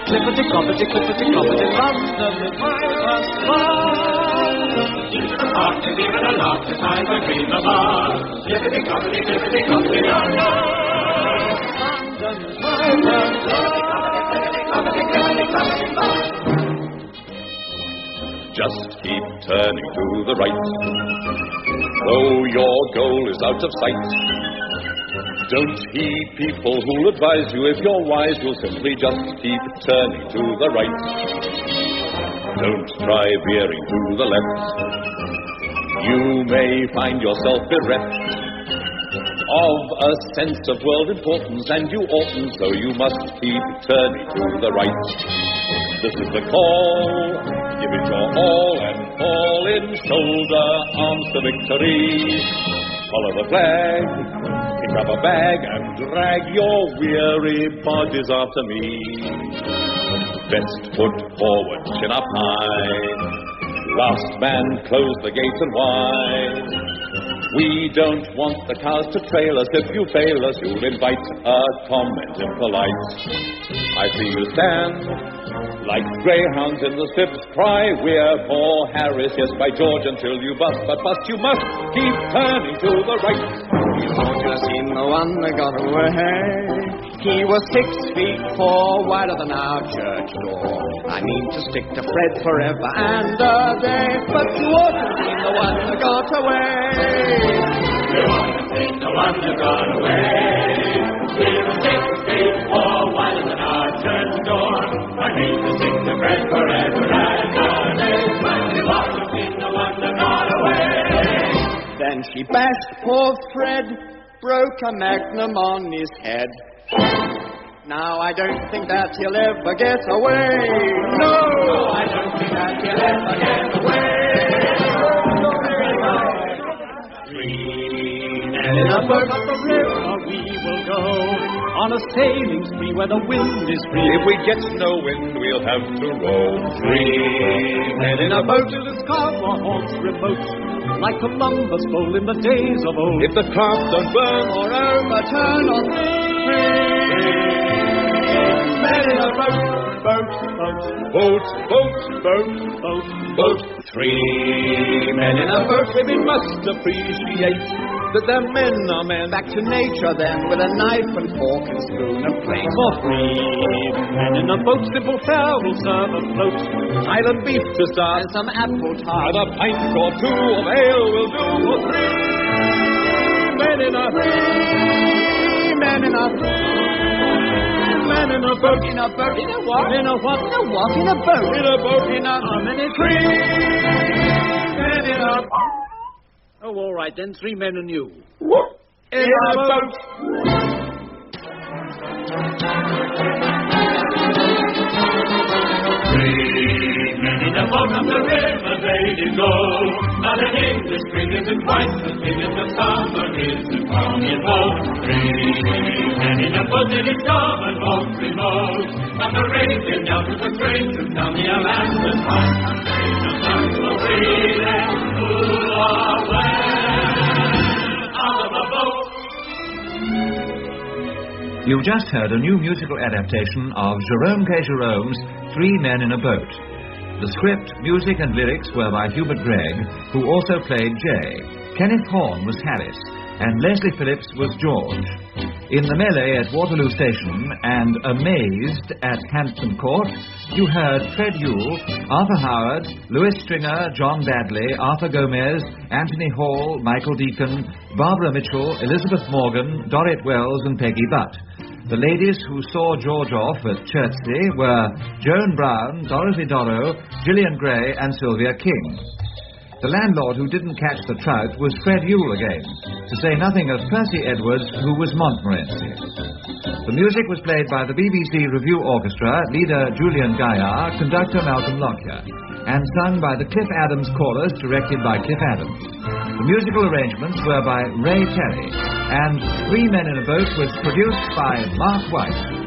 [SPEAKER 7] Clippity-cloppity, clippity-cloppity, London is my first love. Into the park, there's even a lark as high as my dream above. Clippity-cloppity, clippity-cloppity, London is my first love.
[SPEAKER 1] Just keep turning to the right, though your goal is out of sight. Don't heed people who'll advise you. If you're wise, you'll simply just keep turning to the right. Don't try veering to the left. You may find yourself bereft of a sense of world importance, and you oughtn't, so you must keep turning to the right. This is the call. Give it your all and fall in, shoulder arms to victory. Follow the flag, pick up a bag and drag your weary bodies after me. Best foot forward, chin up high. Last man, close the gates and wide. We don't want the cars to trail us. If you fail us, you'll invite a comment impolite. I see you stand like greyhounds in the strips, cry, we're for Harris, yes, by George, until you bust. But bust you must, keep turning to the right.
[SPEAKER 6] You ought to have seen the one that got away. He was 6 feet 4, wider than our church door. I mean to stick to Fred forever and a day. But you ought to have seen the one that got away.
[SPEAKER 15] You ought to have seen the one that got away. He was 6 feet 4, wider than our church door. I mean to stick to Fred forever and a day. But you ought to have seen the one that got away.
[SPEAKER 6] Then she bashed poor Fred, broke a magnum on his head. Now I don't think that he'll ever get away. No, I don't think that he'll ever get away.
[SPEAKER 7] And in a boat up the river we will go, on a sailing spree where the wind is free.
[SPEAKER 1] If we get no wind, we'll have to row.
[SPEAKER 7] 3 men in a boat to discover haunts remote, like Columbus bold in the days of old.
[SPEAKER 1] If the craft don't burn
[SPEAKER 6] Or overturn on 3 men in a boat, boat, boat,
[SPEAKER 1] boat, boat, boat,
[SPEAKER 7] boat,
[SPEAKER 1] boat. 3 men in a boat, women must appreciate that their men are men.
[SPEAKER 6] back to nature then, with a knife and fork and spoon and plate.
[SPEAKER 7] For 3 men in a boat, simple fare will serve a float.
[SPEAKER 1] Island beef to start,
[SPEAKER 6] And some apple tart.
[SPEAKER 1] and a pint or two of ale will do for 3 men in a
[SPEAKER 6] 3 men in a
[SPEAKER 1] men in a boat.
[SPEAKER 6] In a boat. In a what?
[SPEAKER 7] In a what?
[SPEAKER 6] In a what? In a boat.
[SPEAKER 1] In a boat.
[SPEAKER 6] In a...
[SPEAKER 7] How many?
[SPEAKER 1] 3 men in a
[SPEAKER 7] Oh, all right then, 3 men and you.
[SPEAKER 1] in a boat.
[SPEAKER 15] In the boat of the river they did go. Not an English spring isn't quite as big as the summer isn't from his boat. 3 men in a boat that is dumb and most remote. Not the Arabian down to the strangers down the Atlantic coast. The sun will breathe and cool away out of the boat.
[SPEAKER 2] You've just heard a new musical adaptation of Jerome K. Jerome's 3 Men in a Boat. The script, music and lyrics were by Hubert Gregg, who also played Jay. Kenneth Horne was Harris, and Leslie Phillips was George. In the melee at Waterloo Station and Amazed at Hampton Court, you heard Fred Yule, Arthur Howard, Louis Stringer, John Badley, Arthur Gomez, Anthony Hall, Michael Deacon, Barbara Mitchell, Elizabeth Morgan, Dorrit Wells and Peggy Butt. The ladies who saw George off at Chertsey were Joan Brown, Dorothy Dorrow, Gillian Gray, and Sylvia King. The landlord who didn't catch the trout was Fred Yule again, to say nothing of Percy Edwards, who was Montmorency. The music was played by the BBC Revue Orchestra, leader Julian Gaillard, conductor Malcolm Lockyer, and sung by the Cliff Adams Chorus, directed by Cliff Adams. The musical arrangements were by Ray Terry, and Three Men in a Boat was produced by Mark White.